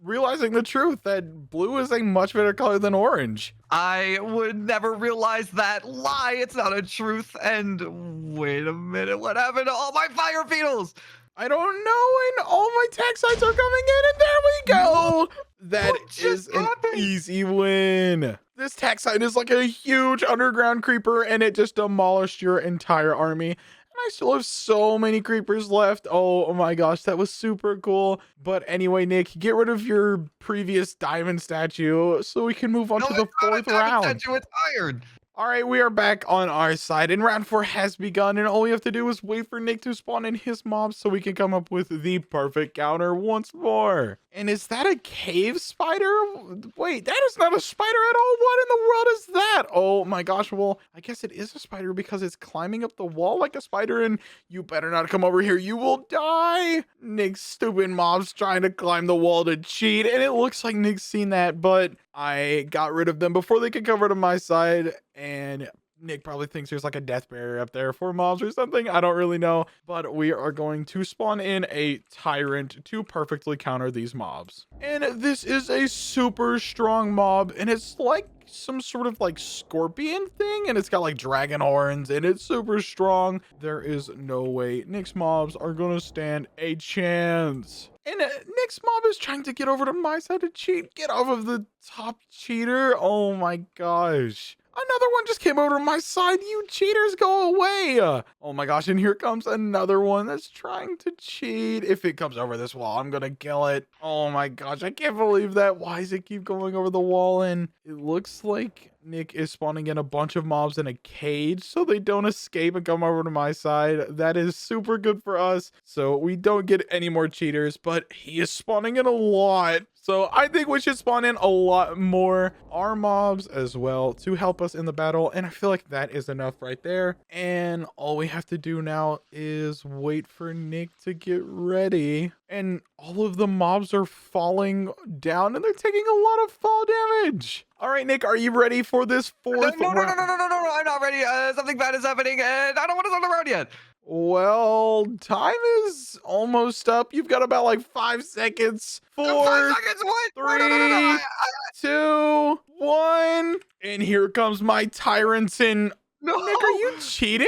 realizing the truth that blue is a much better color than orange. I would never realize that lie. It's not a truth. And wait a minute, what happened to all my fire beetles? I don't know, and all my taxites are coming in, and there we go. That What just is an happened? easy win. This taxite is like a huge underground creeper, and it just demolished your entire army. And I still have so many creepers left. Oh my gosh, that was super cool. But anyway, Nick, get rid of your previous diamond statue so we can move on to the it's not a fourth diamond round. statue, it's iron. All right, we are back on our side, and round 4 has begun, and all we have to do is wait for Nick to spawn in his mobs so we can come up with the perfect counter once more. And is that a cave spider? Wait, that is not a spider at all. What in the world is that? Oh my gosh, well, I guess it is a spider because it's climbing up the wall like a spider, and you better not come over here. You will die. Nick's stupid mobs trying to climb the wall to cheat, and it looks like Nick's seen that, but I got rid of them before they could cover to my side, and Nick probably thinks there's like a death barrier up there for mobs or something. I don't really know, but we are going to spawn in a tyrant to perfectly counter these mobs. And this is a super strong mob, and it's like some sort of like scorpion thing, and it's got like dragon horns, and it's super strong. There is no way Nick's mobs are gonna stand a chance. And Nick's mob is trying to get over to my side to cheat. Get off of the top, cheater. Oh my gosh. Another one just came over to my side. You cheaters, go away. Oh my gosh, and here comes another one that's trying to cheat. If it comes over this wall, I'm gonna kill it. Oh my gosh, I can't believe that. Why does it keep going over the wall? And it looks like Nick is spawning in a bunch of mobs in a cage so they don't escape and come over to my side. That is super good for us, so we don't get any more cheaters, but he is spawning in a lot. So I think we should spawn in a lot more our mobs as well to help us in the battle. And I feel like that is enough right there. And all we have to do now is wait for Nick to get ready. And all of the mobs are falling down and they're taking a lot of fall damage. All right, Nick, are you ready for this fourth No, round? no, I'm not ready. Something bad is happening, and I don't want to start the round yet. Well, time is almost up. You've got about like 5 seconds. 4, 5 seconds, what? 3, No. 2, 1. And here comes my tyrants. And No. Nick, are you cheating?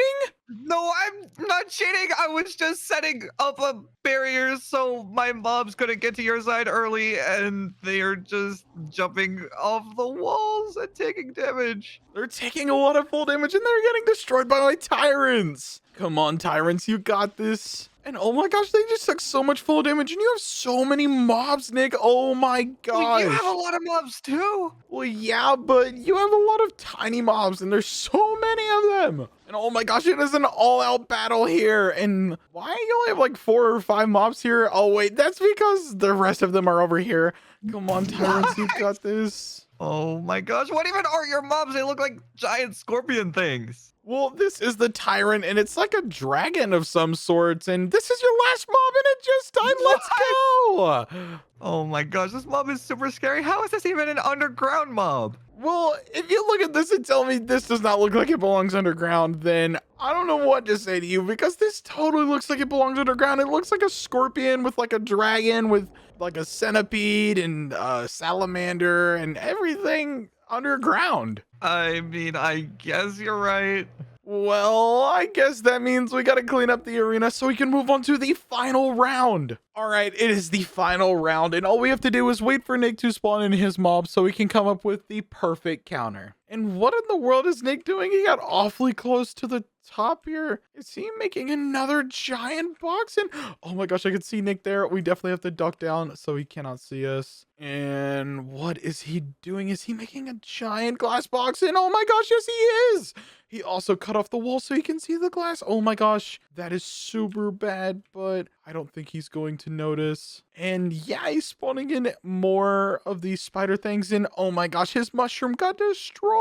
No, I'm not cheating. I was just setting up a barrier so my mobs couldn't get to your side early, and they're just jumping off the walls and taking damage. They're taking a lot of full damage and they're getting destroyed by my tyrants. Come on, tyrants, you got this. And oh my gosh, they just took so much full damage, and you have so many mobs, Nick. Oh my gosh. Well, you have a lot of mobs too. Well, yeah, but you have a lot of tiny mobs, and there's so many of them. And oh my gosh, it is an all-out battle here. And why you only have like 4 or 5 mobs here? Oh wait, that's because the rest of them are over here. Come on, tyrants, you got this. Oh my gosh, what even are your mobs? They look like giant scorpion things. Well, this is the tyrant, and it's like a dragon of some sorts. And this is your last mob, and it just died. Let's go. Oh my gosh, this mob is super scary. How is this even an underground mob? Well, if you look at this and tell me this does not look like it belongs underground, then I don't know what to say to you, because this totally looks like it belongs underground. It looks like a scorpion with like a dragon with like a centipede and a salamander and everything underground. I mean, I guess you're right. Well, I guess that means we gotta clean up the arena so we can move on to the final round. All right, it is the final round, and all we have to do is wait for Nick to spawn in his mob so we can come up with the perfect counter. And what in the world is Nick doing? He got awfully close to the top here. Is he making another giant box? And oh my gosh, I can see Nick there. We definitely have to duck down so he cannot see us. And what is he doing? Is he making a giant glass box? And oh my gosh, yes he is. He also cut off the wall so he can see the glass. Oh my gosh, that is super bad, but I don't think he's going to notice. And yeah, he's spawning in more of these spider things. And oh my gosh, his mushroom got destroyed.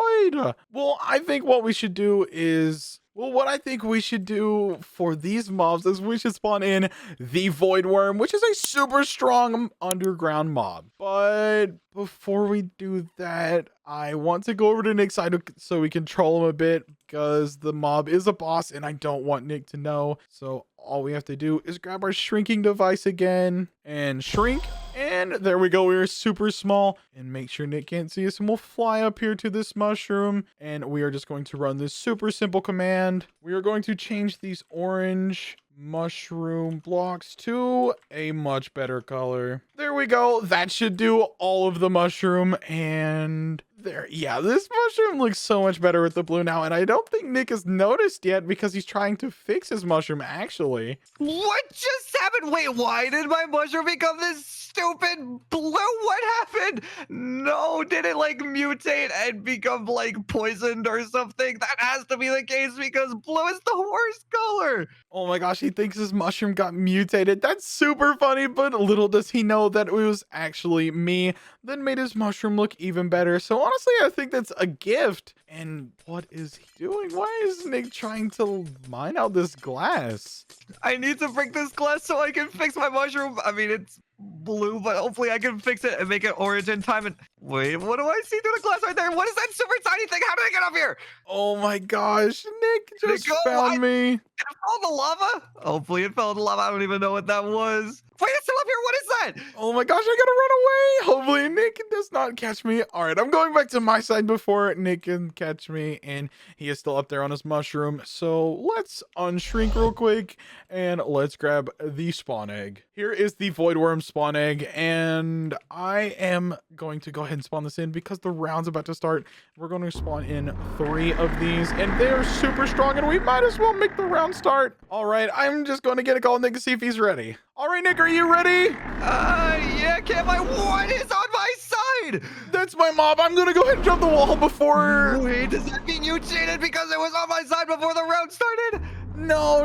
Well, I think what we should do is... Well, what I think we should do for these mobs is we should spawn in the Void Worm, which is a super strong underground mob. But before we do that, I want to go over to Nick's side so we can troll him a bit, because the mob is a boss and I don't want Nick to know. So all we have to do is grab our shrinking device again and shrink. And there we go. We are super small, and make sure Nick can't see us. And we'll fly up here to this mushroom, and we are just going to run this super simple command. We are going to change these orange mushroom blocks to a much better color. There we go. That should do all of the mushroom. And there, yeah, this mushroom looks so much better with the blue now. And I don't think Nick has noticed yet, because he's trying to fix his mushroom actually. What just happened? Wait, why did my mushroom become this stupid blue? What happened? No, did it like mutate and become like poisoned or something? That has to be the case, because blue is the worst color. Oh my gosh, he thinks his mushroom got mutated. That's super funny, but little does he know that it was actually me that made his mushroom look even better. So honestly, I think that's a gift. And what is he doing? Why is Nick trying to mine out this glass? I need to break this glass so I can fix my mushroom. I mean, it's blue, but hopefully I can fix it and make it orange in time. And wait, what do I see through the glass right there? What is that super tiny thing? How did I get up here? Oh my gosh, Nick just found me. Did it fall in the lava? Hopefully it fell in the lava. I don't even know what that was. Wait, it's still up here. What is that? Oh my gosh, I gotta run away. Hopefully Nick does not catch me. All right, I'm going back to my side before Nick can catch me, and he is still up there on his mushroom. So let's unshrink real quick, and let's grab the spawn egg. Here is the Void Worm spawn egg, and I am going to go ahead and spawn this in because the round's about to start. We're going to spawn in 3 of these, and they are super strong, and we might as well make the round start. All right, I'm just going to get a call Nick to see if he's ready. All right, Nick, are you ready? Yeah, Cam, what is on my side? That's my mob. I'm gonna go ahead and jump the wall before... Wait, does that mean you cheated because it was on my side before the round started? No.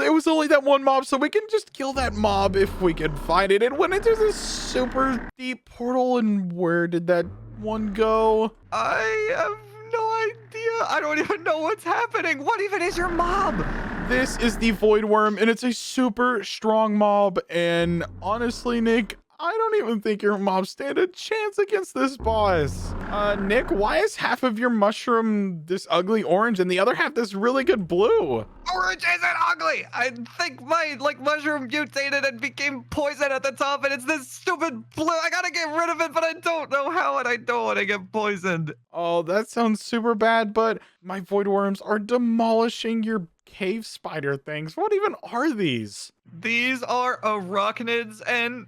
It was only that one mob, so we can just kill that mob if we can find it. It went into this super deep portal, and where did that one go? I have no idea. I don't even know what's happening. What even is your mob? This is the Void Worm, and it's a super strong mob. And honestly, Nick, I don't even think your mob stand a chance against this boss. Nick, why is half of your mushroom this ugly orange and the other half this really good blue? Orange isn't ugly. I think my mushroom mutated and became poison at the top, and it's this stupid blue. I gotta get rid of it, but I don't know how, and I don't want to get poisoned. Oh, that sounds super bad, but my Void Worms are demolishing your cave spider things. What even are these? These are arachnids, and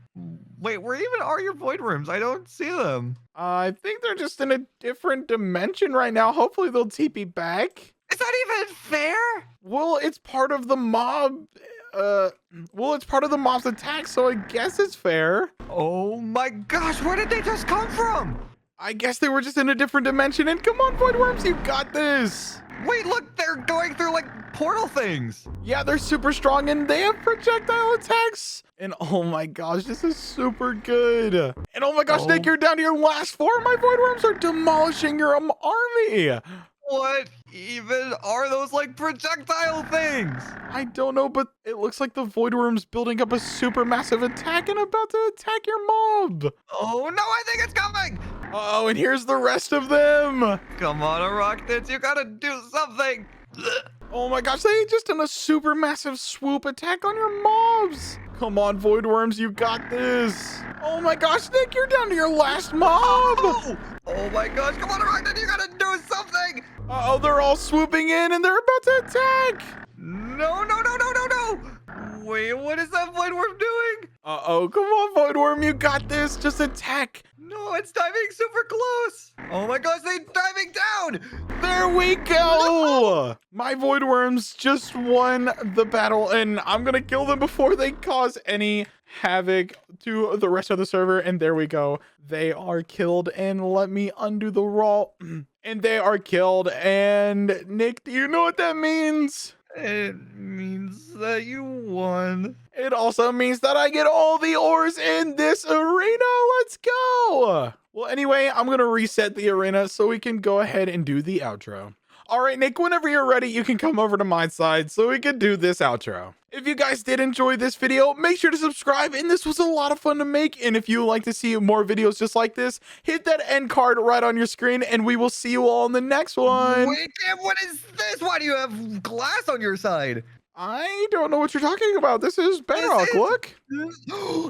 wait, where even are your Void Worms? I don't see them. I think they're just in a different dimension right now. Hopefully they'll TP back. Is that even fair? Well, it's part of the mob. It's part of the mob's attack, so I guess it's fair. Oh my gosh, where did they just come from? I guess they were just in a different dimension. And come on, Void Worms, you got this. Wait, look, they're going through portal things. Yeah, they're super strong, and they have projectile attacks. And oh my gosh, this is super good. And oh my gosh, Nick, you're down to your last 4. My Void Worms are demolishing your army. What even are those like projectile things? I don't know, but it looks like the Void Worm's building up a super massive attack and about to attack your mob. Oh no, I think it's coming! Oh, and here's the rest of them. Come on, Arachnid, you gotta do something! Oh my gosh, they just done a super massive swoop attack on your mobs. Come on, Void Worms, you got this. Oh my gosh, Nick, you're down to your last mob. Oh my gosh, come on, Arachnid, you gotta do something! Uh-oh, they're all swooping in and they're about to attack. No, no, no, no, no, no! Wait, what is that Void Worm doing? Uh-oh, come on, Void Worm, you got this. Just attack. No, it's diving super close! Oh my gosh, they're diving down! There we go! My Void Worms just won the battle, and I'm gonna kill them before they cause any havoc to the rest of the server. And there we go. They are killed, and let me undo the roll. And they are killed. And Nick, do you know what that means? It means that you won. It also means that I get all the ores in this arena. Let's go. Well, anyway, I'm going to reset the arena so we can go ahead and do the outro. All right, Nick, whenever you're ready, you can come over to my side so we can do this outro. If you guys did enjoy this video, make sure to subscribe, and this was a lot of fun to make. And if you would like to see more videos just like this, hit that end card right on your screen, and we will see you all in the next one. Wait, Cam, what is this? Why do you have glass on your side? I don't know what you're talking about. This is Bedrock, look.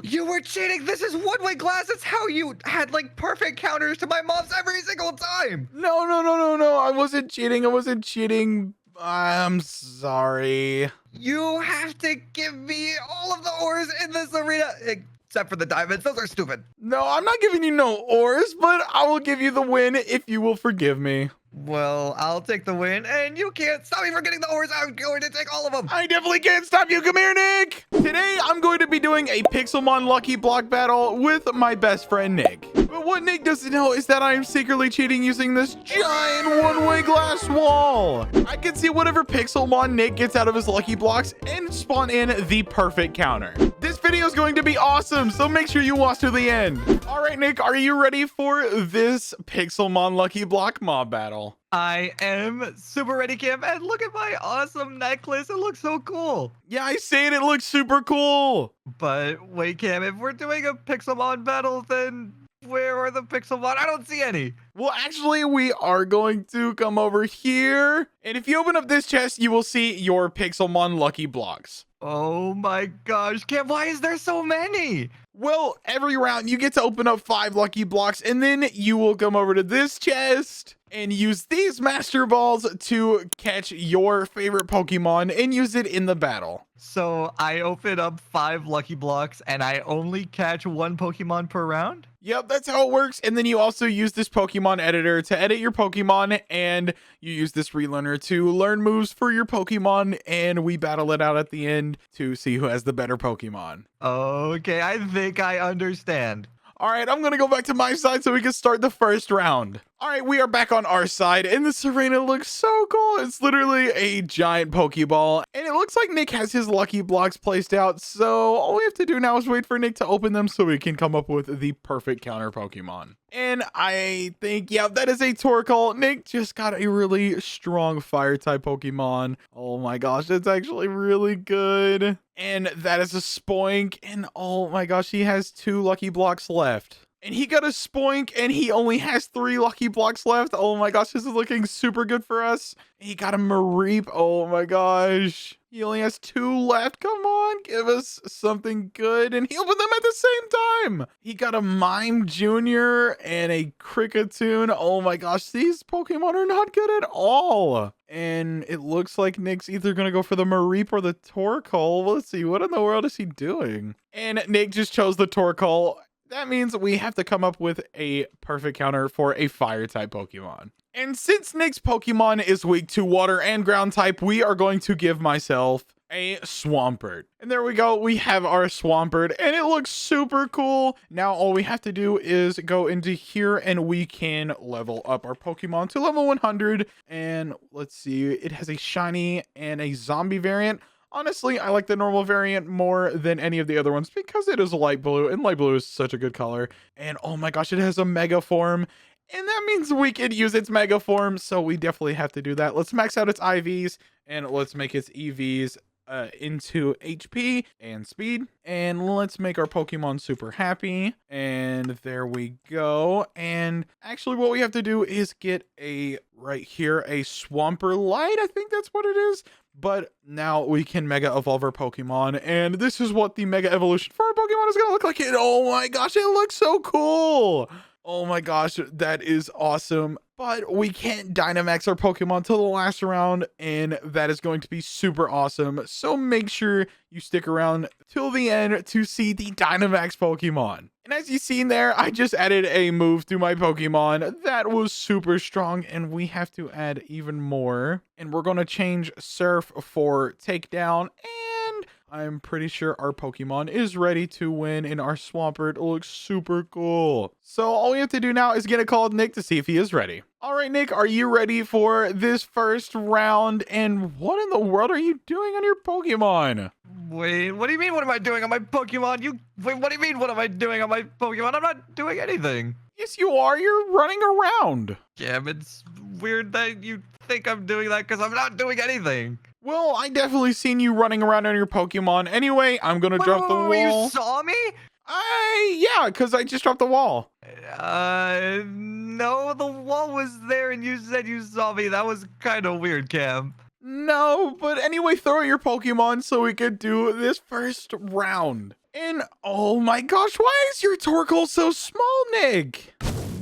You were cheating. This is one-way glass. That's how you had like perfect counters to my mobs every single time. No, no, no, no, no. I wasn't cheating. I wasn't cheating. I'm sorry. You have to give me all of the ores in this arena, except for the diamonds. Those are stupid. No, I'm not giving you no ores, but I will give you the win if you will forgive me. Well, I'll take the win, and you can't stop me from getting the ores. I'm going to take all of them. I definitely can't stop you. Come here, Nick. Today, I'm going to be doing a Pixelmon Lucky Block battle with my best friend, Nick. But what Nick doesn't know is that I am secretly cheating using this giant one-way glass wall. I can see whatever Pixelmon Nick gets out of his Lucky Blocks and spawn in the perfect counter. This video is going to be awesome, so make sure you watch to the end. All right, Nick, are you ready for this Pixelmon Lucky Block mob battle? I am super ready, Cam, and look at my awesome necklace. It looks so cool. Yeah, I see it. It looks super cool. But wait, Cam, if we're doing a Pixelmon battle, then where are the Pixelmon? I don't see any. Well, actually, we are going to come over here. And if you open up this chest, you will see your Pixelmon Lucky Blocks. Oh my gosh, Cam, why is there so many? Well, every round you get to open up 5 Lucky Blocks, and then you will come over to this chest and use these Master Balls to catch your favorite Pokemon and use it in the battle. So I open up 5 Lucky Blocks and I only catch 1 Pokemon per round? Yep, that's how it works. And then you also use this Pokemon editor to edit your Pokemon, and you use this relearner to learn moves for your Pokemon, and we battle it out at the end to see who has the better Pokemon. Okay, I think I understand. All right, I'm going to go back to my side so we can start the first round. All right, we are back on our side, and this arena looks so cool. It's literally a giant Pokeball, and it looks like Nick has his Lucky Blocks placed out, so all we have to do now is wait for Nick to open them so we can come up with the perfect counter Pokemon. And I think, yeah, that is a Torkoal. Nick just got a really strong Fire-type Pokemon. Oh my gosh, that's actually really good. And that is a Spoink, and oh my gosh, he has 2 Lucky Blocks left. And he got a Spoink, and he only has 3 Lucky Blocks left. Oh my gosh, this is looking super good for us. He got a Mareep. Oh my gosh. He only has 2 left. Come on, give us something good. And he opened them at the same time. He got a Mime Jr. and a Kricketune. Oh my gosh, these Pokemon are not good at all. And it looks like Nick's either going to go for the Mareep or the Torkoal. Let's see, what in the world is he doing? And Nick just chose the Torkoal. That means we have to come up with a perfect counter for a Fire-type Pokemon. And since Nick's Pokemon is weak to Water and Ground type, we are going to give myself a Swampert. And there we go. We have our Swampert, and it looks super cool. Now all we have to do is go into here, and we can level up our Pokemon to level 100. And let's see, it has a shiny and a zombie variant. Honestly, I like the normal variant more than any of the other ones because it is light blue, and light blue is such a good color. And oh my gosh, it has a mega form. And that means we could use its mega form, so we definitely have to do that. Let's max out its IVs, and let's make its EVs into HP and speed. And let's make our Pokemon super happy. And there we go. And actually what we have to do is get right here, a Swampert Light. I think that's what it is. But now we can Mega Evolve our Pokemon. And this is what the Mega Evolution for our Pokemon is going to look like. Oh my gosh, it looks so cool. Oh my gosh, that is awesome. But we can't Dynamax our Pokemon till the last round, and that is going to be super awesome. So make sure you stick around till the end to see the Dynamax Pokemon. And as you've seen there, I just added a move to my Pokemon that was super strong, and we have to add even more. And we're going to change Surf for Takedown, and I'm pretty sure our Pokemon is ready to win in our Swampert. It looks super cool. So all we have to do now is get a call with Nick to see if he is ready. All right, Nick, are you ready for this first round? And what in the world are you doing on your Pokemon? Wait, what do you mean what am I doing on my Pokemon? Wait, what do you mean what am I doing on my Pokemon? I'm not doing anything. Yes, you are. You're running around. Yeah, it's weird that you think I'm doing that because I'm not doing anything. Well, I definitely seen you running around on your Pokemon. Anyway, I'm going to drop the wall. You saw me? Yeah, because I just dropped the wall. No, the wall was there and you said you saw me. That was kind of weird, Cam. No, but anyway, throw out your Pokemon so we could do this first round. And oh my gosh, why is your Torkoal so small, Nick?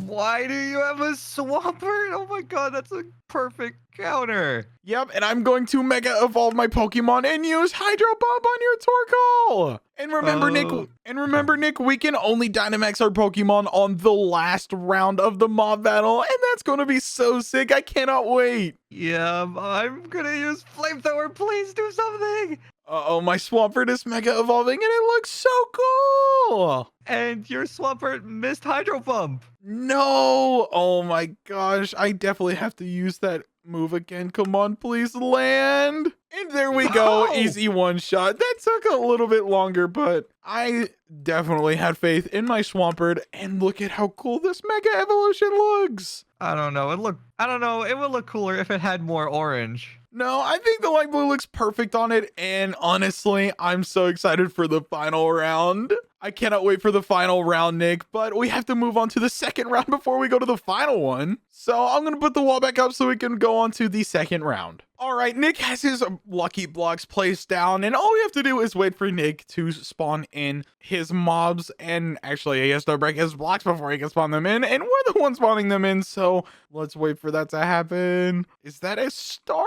Why do you have a Swampert? Oh my god, that's a perfect counter. Yep, and I'm going to Mega Evolve my Pokemon and use Hydro Pump on your Torkoal. And remember, Nick, we can only Dynamax our Pokemon on the last round of the mob battle, and that's going to be so sick. I cannot wait. Yeah, I'm gonna use Flamethrower. Please do something. Uh-oh, my Swampert is Mega Evolving, and it looks so cool. And your Swampert missed Hydro Pump. No. Oh my gosh, I definitely have to use that move again. Come on, please land. And there we go. Easy one shot. That took a little bit longer, but I definitely had faith in my Swampert. And look at how cool this Mega Evolution looks. I don't know. It would look cooler if it had more orange. No, I think the light blue looks perfect on it. And honestly, I'm so excited for the final round. I cannot wait for the final round, Nick, but we have to move on to the second round before we go to the final one. So I'm going to put the wall back up so we can go on to the second round. All right, Nick has his lucky blocks placed down, and all we have to do is wait for Nick to spawn in his mobs. And actually, he has to break his blocks before he can spawn them in, and we're the ones spawning them in, so let's wait for that to happen. Is that a Starly?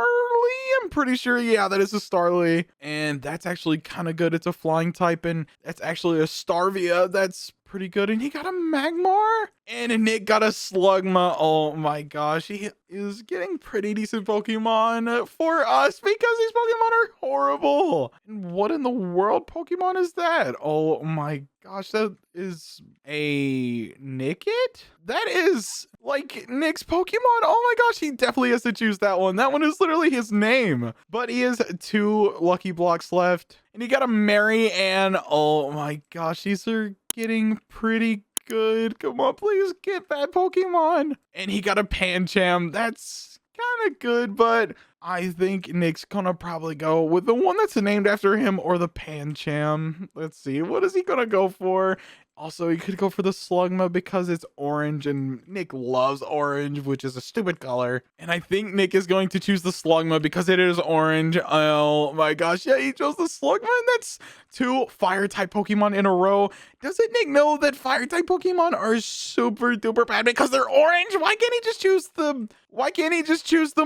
I'm pretty sure, yeah, that is a Starly, and that's actually kind of good. It's a flying type, and that's actually a Starvia. That's pretty good. And he got a Magmar, and Nick got a Slugma. Oh my gosh, he is getting pretty decent Pokemon for us because these Pokemon are horrible. And what in the world Pokemon is that? Oh my gosh, that is a Nickit? That is like Nick's Pokemon. Oh my gosh, he definitely has to choose that one. That one is literally his name. But he has 2 lucky blocks left, and he got a Mary Ann. Oh my gosh, these are getting pretty good. Come on, please get that Pokemon. And he got a Pancham. That's kind of good, but I think Nick's gonna probably go with the one that's named after him or the Pancham. Let's see, what is he gonna go for? Also, he could go for the Slugma because it's orange, and Nick loves orange, which is a stupid color. And I think Nick is going to choose the Slugma because it is orange. Oh my gosh, yeah, he chose the Slugma, and that's 2 fire-type Pokemon in a row. Doesn't Nick know that fire-type Pokemon are super duper bad because they're orange? Why can't he just choose the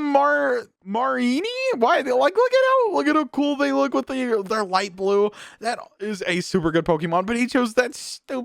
Marini? Why? Look at how cool they look with their light blue. That is a super good Pokemon, but he chose that stupid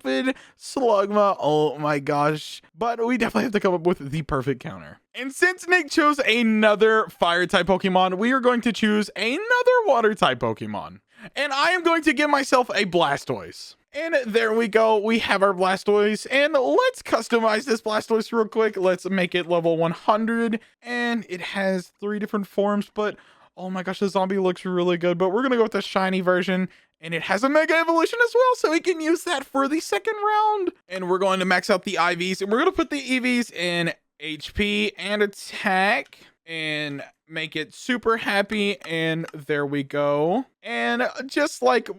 Slugma. Oh my gosh. But we definitely have to come up with the perfect counter. And since Nick chose another fire-type Pokemon, we are going to choose another water-type Pokemon. And I am going to give myself a Blastoise. And there we go. We have our Blastoise. And let's customize this Blastoise real quick. Let's make it level 100. And it has 3 different forms. But Oh my gosh, the zombie looks really good, but we're gonna go with the shiny version. And it has a mega evolution as well, so we can use that for the second round. And we're going to max out the IVs, and we're going to put the EVs in HP and attack and make it super happy. And there we go. And just with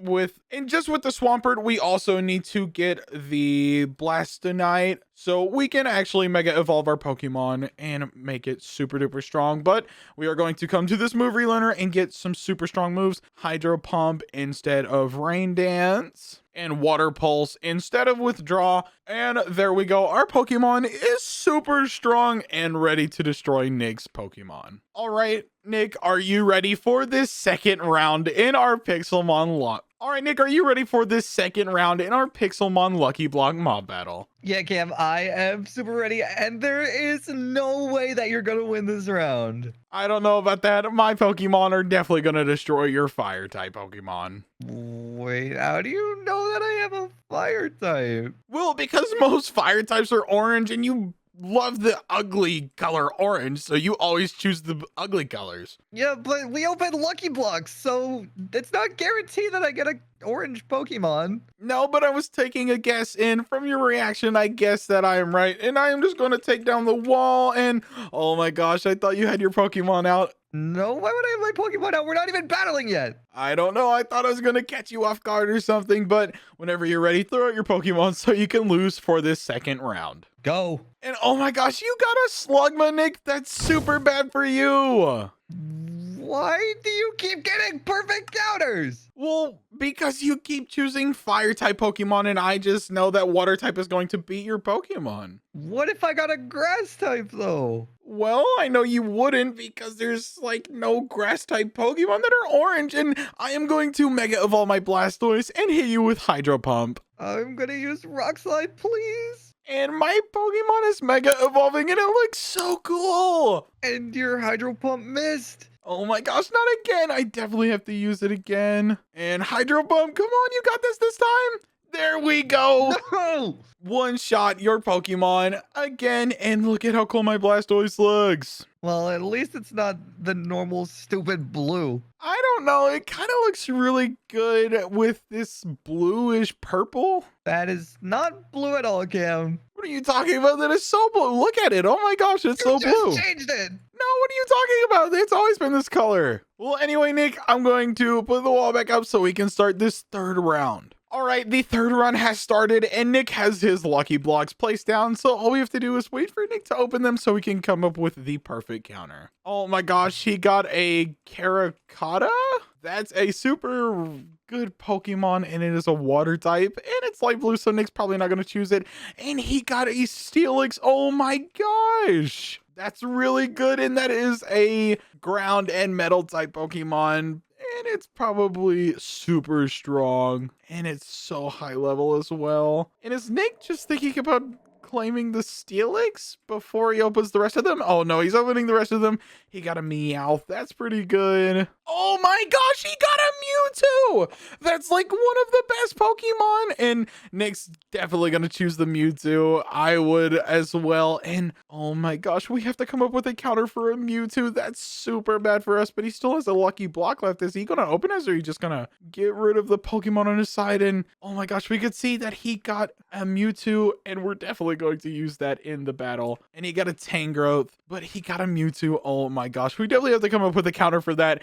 the Swampert, we also need to get the Blastonite so we can actually mega evolve our Pokemon and make it super duper strong. But we are going to come to this move relearner and get some super strong moves. Hydro Pump instead of Rain Dance, and Water Pulse instead of Withdraw. And there we go. Our Pokemon is super strong and ready to destroy Nick's Pokemon. All right, Nick, are you ready for this second round in our Pixelmon Luck? All right, Nick, are you ready for this second round in our Pixelmon Lucky Block mob battle? Yeah, Cam, I am super ready, and there is no way that you're gonna win this round. I don't know about that. My Pokemon are definitely going to destroy your Fire-type Pokemon. Wait, how do you know that I have a fire type? Well, because most Fire types are orange, and you love the ugly color orange, so you always choose the ugly colors. Yeah, but we opened Lucky Blocks, so it's not guaranteed that I get a orange Pokemon. No, but I was taking a guess, and from your reaction, I guess that I am right. And I am just going to take down the wall, and oh my gosh, I thought you had your Pokemon out. No, why would I have my Pokemon out? We're not even battling yet. I don't know. I thought I was going to catch you off guard or something, but whenever you're ready, throw out your Pokemon so you can lose for this second round. Go. And oh my gosh, you got a Slugma, Nick. That's super bad for you. Why do you keep getting perfect counters? Well, because you keep choosing Fire-type Pokemon, and I just know that Water-type is going to beat your Pokemon. What if I got a Grass type, though? Well, I know you wouldn't because there's no Grass-type Pokemon that are orange, and I am going to Mega Evolve my Blastoise and hit you with Hydro Pump. I'm gonna use Rock Slide, please. And my Pokemon is Mega Evolving, and it looks so cool. And your Hydro Pump missed. Oh my gosh, not again. I definitely have to use it again. And Hydro Pump, come on, you got this time. There we go. No! One shot your Pokemon again, and look at how cool my Blastoise looks. Well, at least it's not the normal stupid blue. I don't know, it kind of looks really good with this bluish purple. That is not blue at all, Cam. What are you talking about? That is so blue. Look at it. Oh my gosh, it's so You just blue. changed it. No, what are you talking about? It's always been this color. Well, anyway, Nick, I'm going to put the wall back up so we can start this third round. All right, the third run has started, and Nick has his Lucky Blocks placed down, so all we have to do is wait for Nick to open them so we can come up with the perfect counter. Oh my gosh, he got a Caracotta? That's a super good Pokemon, and it is a water type, and it's light blue, so Nick's probably not going to choose it. And he got a Steelix. Oh my gosh. That's really good, and that is a ground and metal type Pokemon. And it's probably super strong. And it's so high level as well. And is Nick just thinking about claiming the Steelix before he opens the rest of them? Oh no, he's opening the rest of them. He got a Meowth. That's pretty good. Oh my gosh, he got a Mewtwo. That's like one of the best Pokemon. And Nick's definitely going to choose the Mewtwo. I would as well. And oh my gosh, we have to come up with a counter for a Mewtwo. That's super bad for us, but he still has a Lucky Block left. Is he going to open us, or are you just going to get rid of the Pokemon on his side? And oh my gosh, we could see that he got a Mewtwo, and we're definitely going to use that in the battle. And he got a Tangrowth, but he got a Mewtwo. Oh my gosh, we definitely have to come up with a counter for that.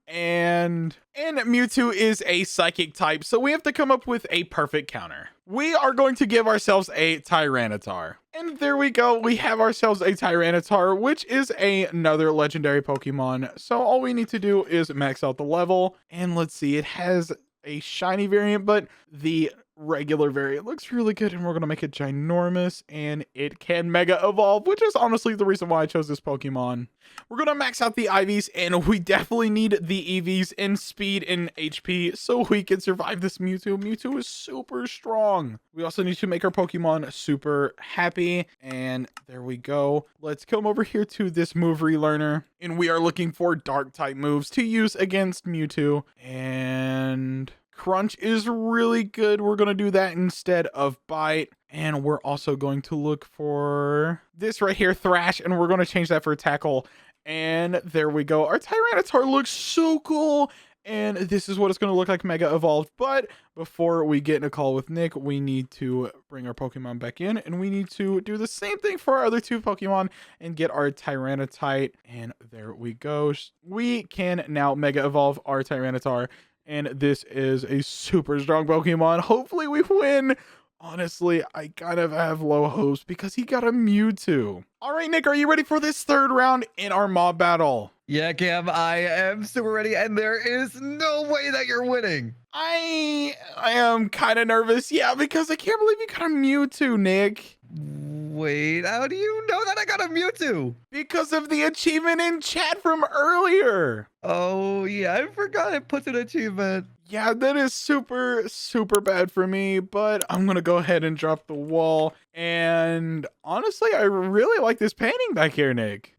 And Mewtwo is a psychic type, so we have to come up with a perfect counter. We are going to give ourselves a Tyranitar. And there we go. We have ourselves a Tyranitar, which is another legendary Pokemon. So all we need to do is max out the level. And let's see, it has a shiny variant, but the regular variant looks really good, and we're going to make it ginormous, and it can mega evolve, which is honestly the reason why I chose this Pokemon. We're going to max out the IVs, and we definitely need the EVs in speed and HP so we can survive this Mewtwo. Mewtwo is super strong. We also need to make our Pokemon super happy, and there we go. Let's come over here to this move relearner, and we are looking for dark type moves to use against Mewtwo, and Crunch is really good. We're going to do that instead of Bite. And we're also going to look for this right here, Thrash, and we're going to change that for Tackle. And there we go. Our Tyranitar looks so cool. And this is what it's going to look like Mega Evolved. But before we get in a call with Nick, we need to bring our Pokemon back in. And we need to do the same thing for our other two Pokemon and get our Tyranitar. And there we go. We can now Mega Evolve our Tyranitar. And this is a super strong Pokemon. Hopefully we win. Honestly, I kind of have low hopes because he got a Mewtwo. All right, Nick, are you ready for this third round in our mob battle? Yeah, Cam, I am super ready, and there is no way that you're winning. I am kind of nervous, yeah, because I can't believe you got a Mewtwo, Nick. Wait, how do you know that I got a Mewtwo? Because of the achievement in chat from earlier. Oh, yeah, I forgot it puts an achievement. Yeah, that is super, super bad for me, but I'm going to go ahead and drop the wall. And honestly, I really like this painting back here, Nick.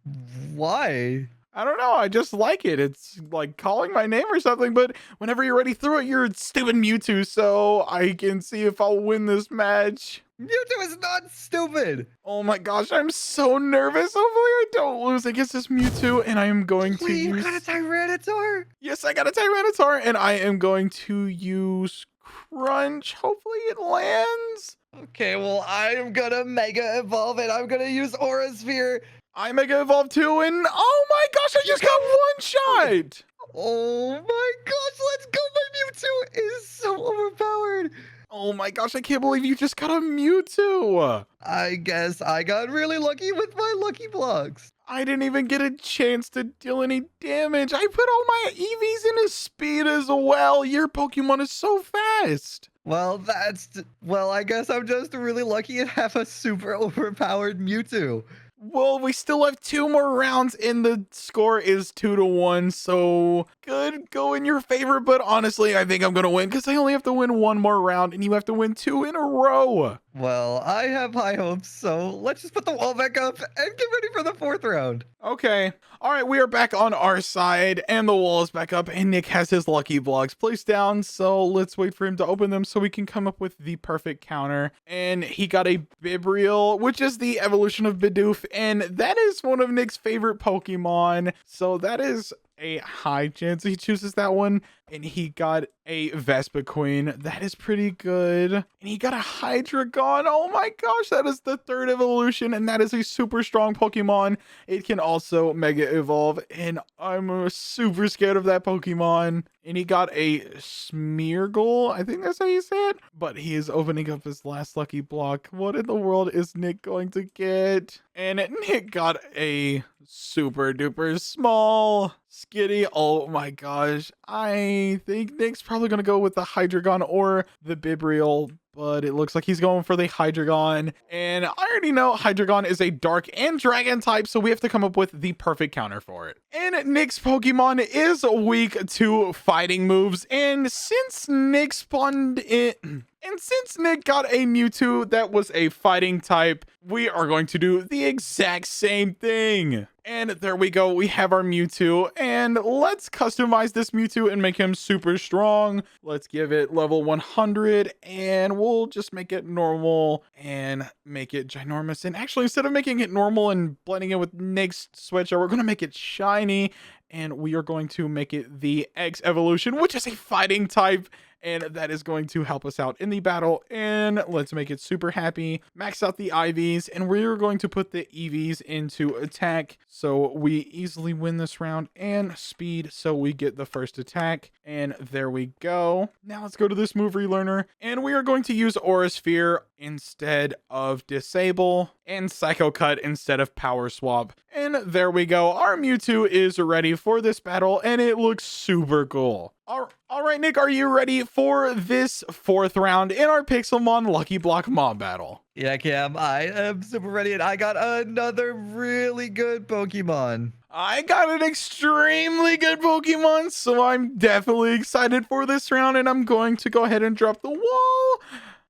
Why? I don't know. I just like it. It's like calling my name or something, but whenever you're ready, throw it your stupid Mewtwo so I can see if I'll win this match. Mewtwo is not stupid. Oh my gosh, I'm so nervous. Hopefully I don't lose against this Mewtwo, and I am going to Wait, use... you got a Tyranitar? Yes, I got a Tyranitar, and I am going to use Crunch. Hopefully it lands. Okay, well, I am gonna Mega Evolve and I'm gonna use Aura Sphere. I Mega Evolve too, and oh my gosh, I just got one shot. Oh my gosh, let's go. My Mewtwo is so overpowered. Oh my gosh, I can't believe you just got a Mewtwo. I guess I got really lucky with my lucky blocks. I didn't even get a chance to deal any damage. I put all my EVs into speed as well. Your Pokemon is so fast. Well, I guess I'm just really lucky and have a super overpowered Mewtwo. Well, we still have 2 more rounds and the score is 2-1, so could go in your favor, but honestly, I think I'm going to win because I only have to win 1 more round and you have to win 2 in a row. Well, I have high hopes, so let's just put the wall back up and get ready for the 4th round. Okay. All right, we are back on our side and the wall is back up and Nick has his lucky blocks placed down, so let's wait for him to open them so we can come up with the perfect counter. And he got a Bibriel, which is the evolution of Bidoof, and that is one of Nick's favorite Pokemon, so that is a high chance he chooses that one. And he got a Vespiquen. That is pretty good. And he got a Hydreigon. Oh my gosh, that is the 3rd evolution, and that is a super strong Pokemon. It can also Mega Evolve, and I'm super scared of that Pokemon. And he got a Smeargle. I think that's how you say it. But he is opening up his last lucky block. What in the world is Nick going to get? And Nick got a super duper small Skitty. Oh my gosh. I think Nick's probably going to go with the Hydreigon or the Bibriel, but it looks like he's going for the Hydreigon. And I already know Hydreigon is a dark and dragon type, so we have to come up with the perfect counter for it. And Nick's Pokemon is weak to fighting moves, and since Nick spawned it... And since Nick got a Mewtwo that was a fighting type, we are going to do the exact same thing. And there we go. We have our Mewtwo. And let's customize this Mewtwo and make him super strong. Let's give it level 100. And we'll just make it normal and make it ginormous. And actually, instead of making it normal and blending it with Nick's switcher, we're going to make it shiny. And we are going to make it the X evolution, which is a fighting type. And that is going to help us out in the battle. And let's make it super happy. Max out the IVs. And we're going to put the EVs into attack, so we easily win this round. And speed, so we get the first attack. And there we go. Now let's go to this move relearner. And we are going to use Aura Sphere instead of Disable. And Psycho Cut instead of Power Swap. And there we go. Our Mewtwo is ready for this battle. And it looks super cool. All right, Nick, are you ready for this 4th round in our Pixelmon Lucky Block Mob Battle? Yeah, Cam, I am super ready, and I got another really good Pokemon. I got an extremely good Pokemon, so I'm definitely excited for this round, and I'm going to go ahead and drop the wall.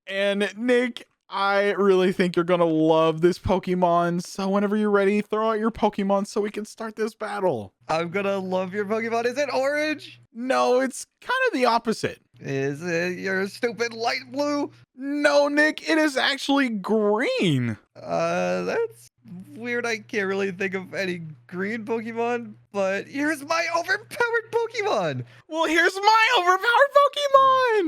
And Nick, I really think you're going to love this Pokemon, so whenever you're ready, throw out your Pokemon so we can start this battle. I'm gonna love your Pokemon. Is it orange? No, it's kind of the opposite. Is it your stupid light blue? No, Nick, it is actually green. That's weird. I can't really think of any green Pokemon, but here's my overpowered Pokemon. Well, here's my overpowered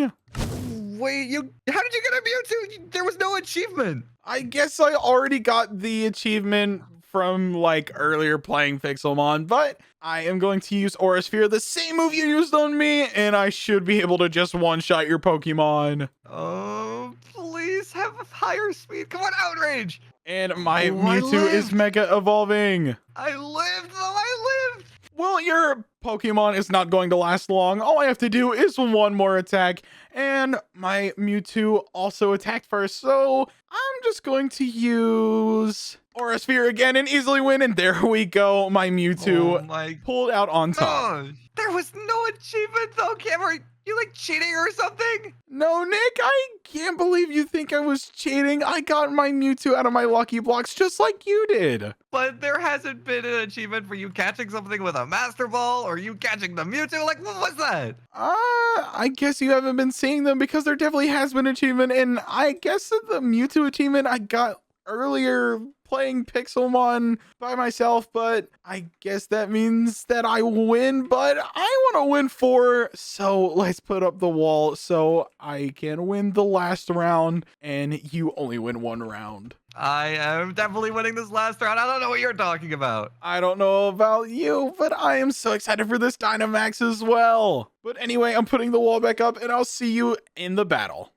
Pokemon. Wait, how did you get a Mewtwo? There was no achievement. I guess I already got the achievement from like earlier playing Pixelmon, but I am going to use Aura Sphere, the same move you used on me, and I should be able to just one-shot your Pokemon. Oh, please have a higher speed. Come on, Outrage. And my Oh, I Mewtwo is lived. Mega Evolving. I lived, though. I lived. Well, your Pokemon is not going to last long. All I have to do is one more attack, and my Mewtwo also attacked first, so I'm just going to use Aura Sphere again and easily win, and there we go. My Mewtwo Oh my pulled out on top. gosh. There was no achievement, though, Cameron. You like cheating or something? No, Nick, I can't believe you think I was cheating. I got my Mewtwo out of my Lucky Blocks just like you did. But there hasn't been an achievement for you catching something with a Master Ball or you catching the Mewtwo. Like, what was that? I guess you haven't been seeing them because there definitely has been an achievement, and I guess that the Mewtwo achievement I got earlier playing Pixelmon by myself, but I guess that means that I win, but I want to win 4, so let's put up the wall so I can win the last round, and you only win 1 round. I am definitely winning this last round. I don't know what you're talking about. I don't know about you, but I am so excited for this Dynamax as well. But anyway, I'm putting the wall back up, and I'll see you in the battle.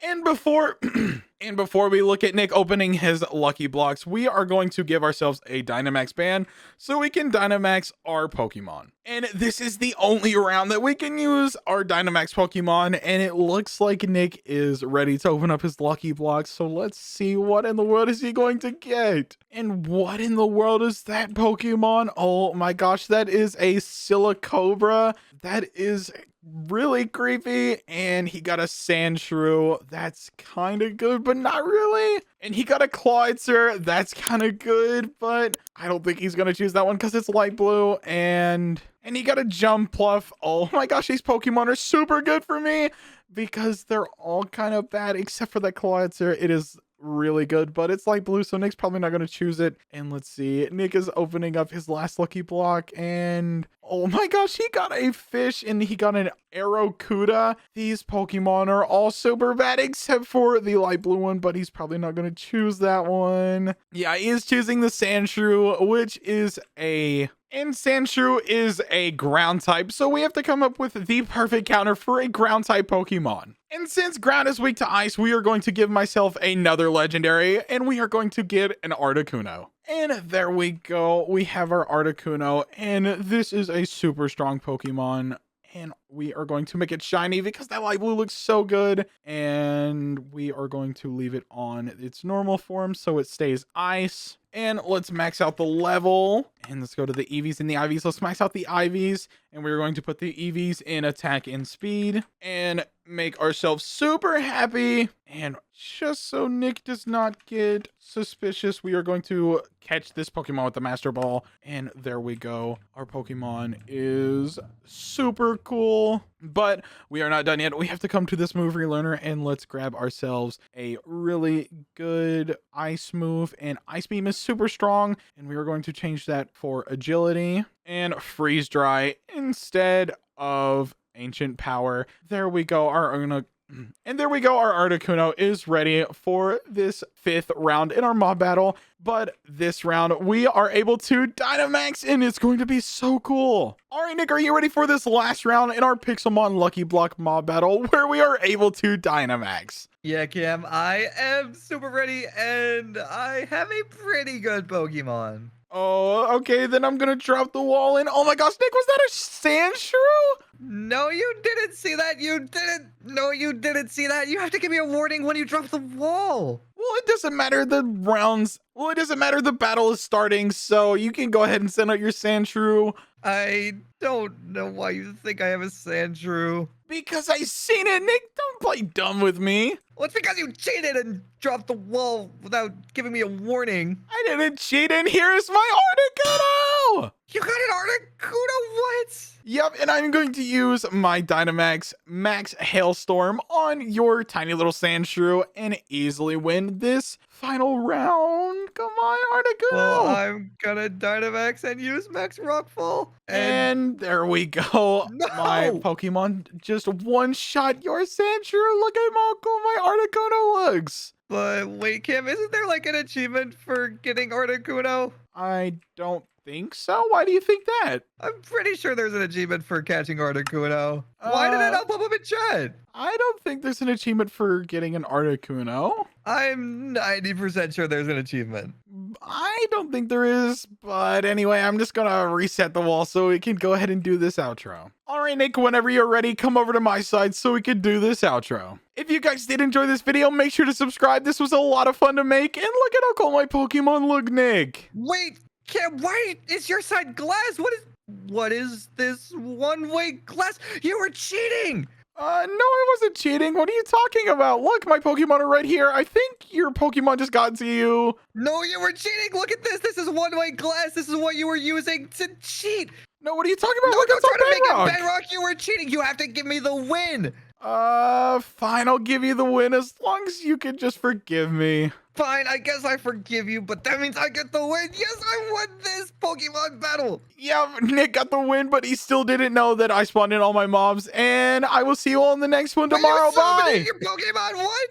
And before we look at Nick opening his Lucky Blocks, we are going to give ourselves a Dynamax ban so we can Dynamax our Pokemon. And this is the only round that we can use our Dynamax Pokemon, and it looks like Nick is ready to open up his Lucky Blocks. So let's see what in the world is he going to get. And what in the world is that Pokemon? Oh my gosh, that is a Silicobra. That is really creepy, and he got a Sandshrew. That's kind of good, but not really. And he got a Clawitzer. That's kind of good, but I don't think he's gonna choose that one because it's light blue. And he got a Jumpluff. Oh my gosh, these Pokemon are super good for me because they're all kind of bad except for that Clawitzer. It is really good, but it's light blue, so Nick's probably not going to choose it. And let's see, Nick is opening up his last Lucky Block, and oh my gosh, he got a fish and he got an Arrokuda. These Pokemon are all super bad except for the light blue one, but he's probably not going to choose that one. Yeah, he is choosing the Sandshrew, which is and Sandshrew is a ground type, so we have to come up with the perfect counter for a ground type Pokemon. And since ground is weak to ice, we are going to give myself another legendary, and we are going to get an Articuno. And there we go. We have our Articuno, and this is a super strong Pokemon. And we are going to make it shiny because that light blue looks so good. And we are going to leave it on its normal form so it stays ice. And let's max out the level. And let's go to the EVs and the IVs. Let's max out the IVs. And we're going to put the EVs in attack and speed. And make ourselves super happy. And just so Nick does not get suspicious, we are going to catch this Pokemon with the Master Ball. And there we go. Our Pokemon is super cool. But we are not done yet. We have to come to this move relearner, and let's grab ourselves a really good ice move. And Ice Beam is super strong, and we are going to change that for agility and freeze dry instead of ancient power. There we go. And there we go. Our Articuno is ready for this 5th round in our mob battle. But this round, we are able to Dynamax, and it's going to be so cool. All right, Nick, are you ready for this last round in our Pixelmon Lucky Block mob battle where we are able to Dynamax? Yeah, Cam, I am super ready, and I have a pretty good Pokemon. Oh, okay, then I'm gonna drop the wall in. Oh my gosh, Nick, was that a Sandshrew? No, you didn't see that. You didn't. No, you didn't see that. You have to give me a warning when you drop the wall. Well, it doesn't matter. It doesn't matter. The battle is starting, so you can go ahead and send out your Sandshrew. I don't know why you think I have a Sandshrew. Because I seen it, Nick. Don't play dumb with me. Well, it's because you cheated and dropped the wall without giving me a warning. I didn't cheat, and here's my Articuno! You got an Articuno? What? Yep, and I'm going to use my Dynamax Max Hailstorm on your tiny little Sandshrew and easily win this final round. Come on, Articuno! Well, I'm gonna Dynamax and use Max Rockfall. And there we go. No! My Pokemon just one-shot your Sandshrew. Look at how cool my Articuno looks. But wait, Kim, isn't there like an achievement for getting Articuno? I don't think so. Why do you think that? I'm pretty sure there's an achievement for catching Articuno. Why did it not pop up in chat? I don't think there's an achievement for getting an Articuno. I'm 90% sure there's an achievement. I don't think there is, but anyway, I'm just gonna reset the wall so we can go ahead and do this outro. All right, Nick, whenever you're ready, come over to my side so we can do this outro. If you guys did enjoy this video, make sure to subscribe. This was a lot of fun to make, and look at how cool my Pokemon look, Nick. Wait, Kim, why is your side glass? What is this one-way glass? You were cheating! No, I wasn't cheating. What are you talking about? Look, my Pokemon are right here. I think your Pokemon just got to you. No, you were cheating. Look at this. This is one-way glass. This is what you were using to cheat. No, what are you talking about? No, Look, don't it's on try to make Bedrock. it Bedrock. You were cheating. You have to give me the win. Fine. I'll give you the win as long as you can just forgive me. Fine, I guess I forgive you, but that means I get the win. Yes, I won this Pokemon battle. Yeah, Nick got the win, but he still didn't know that I spawned in all my mobs. And I will see you all in the next one But tomorrow. you summoned Bye. in your Pokemon, what?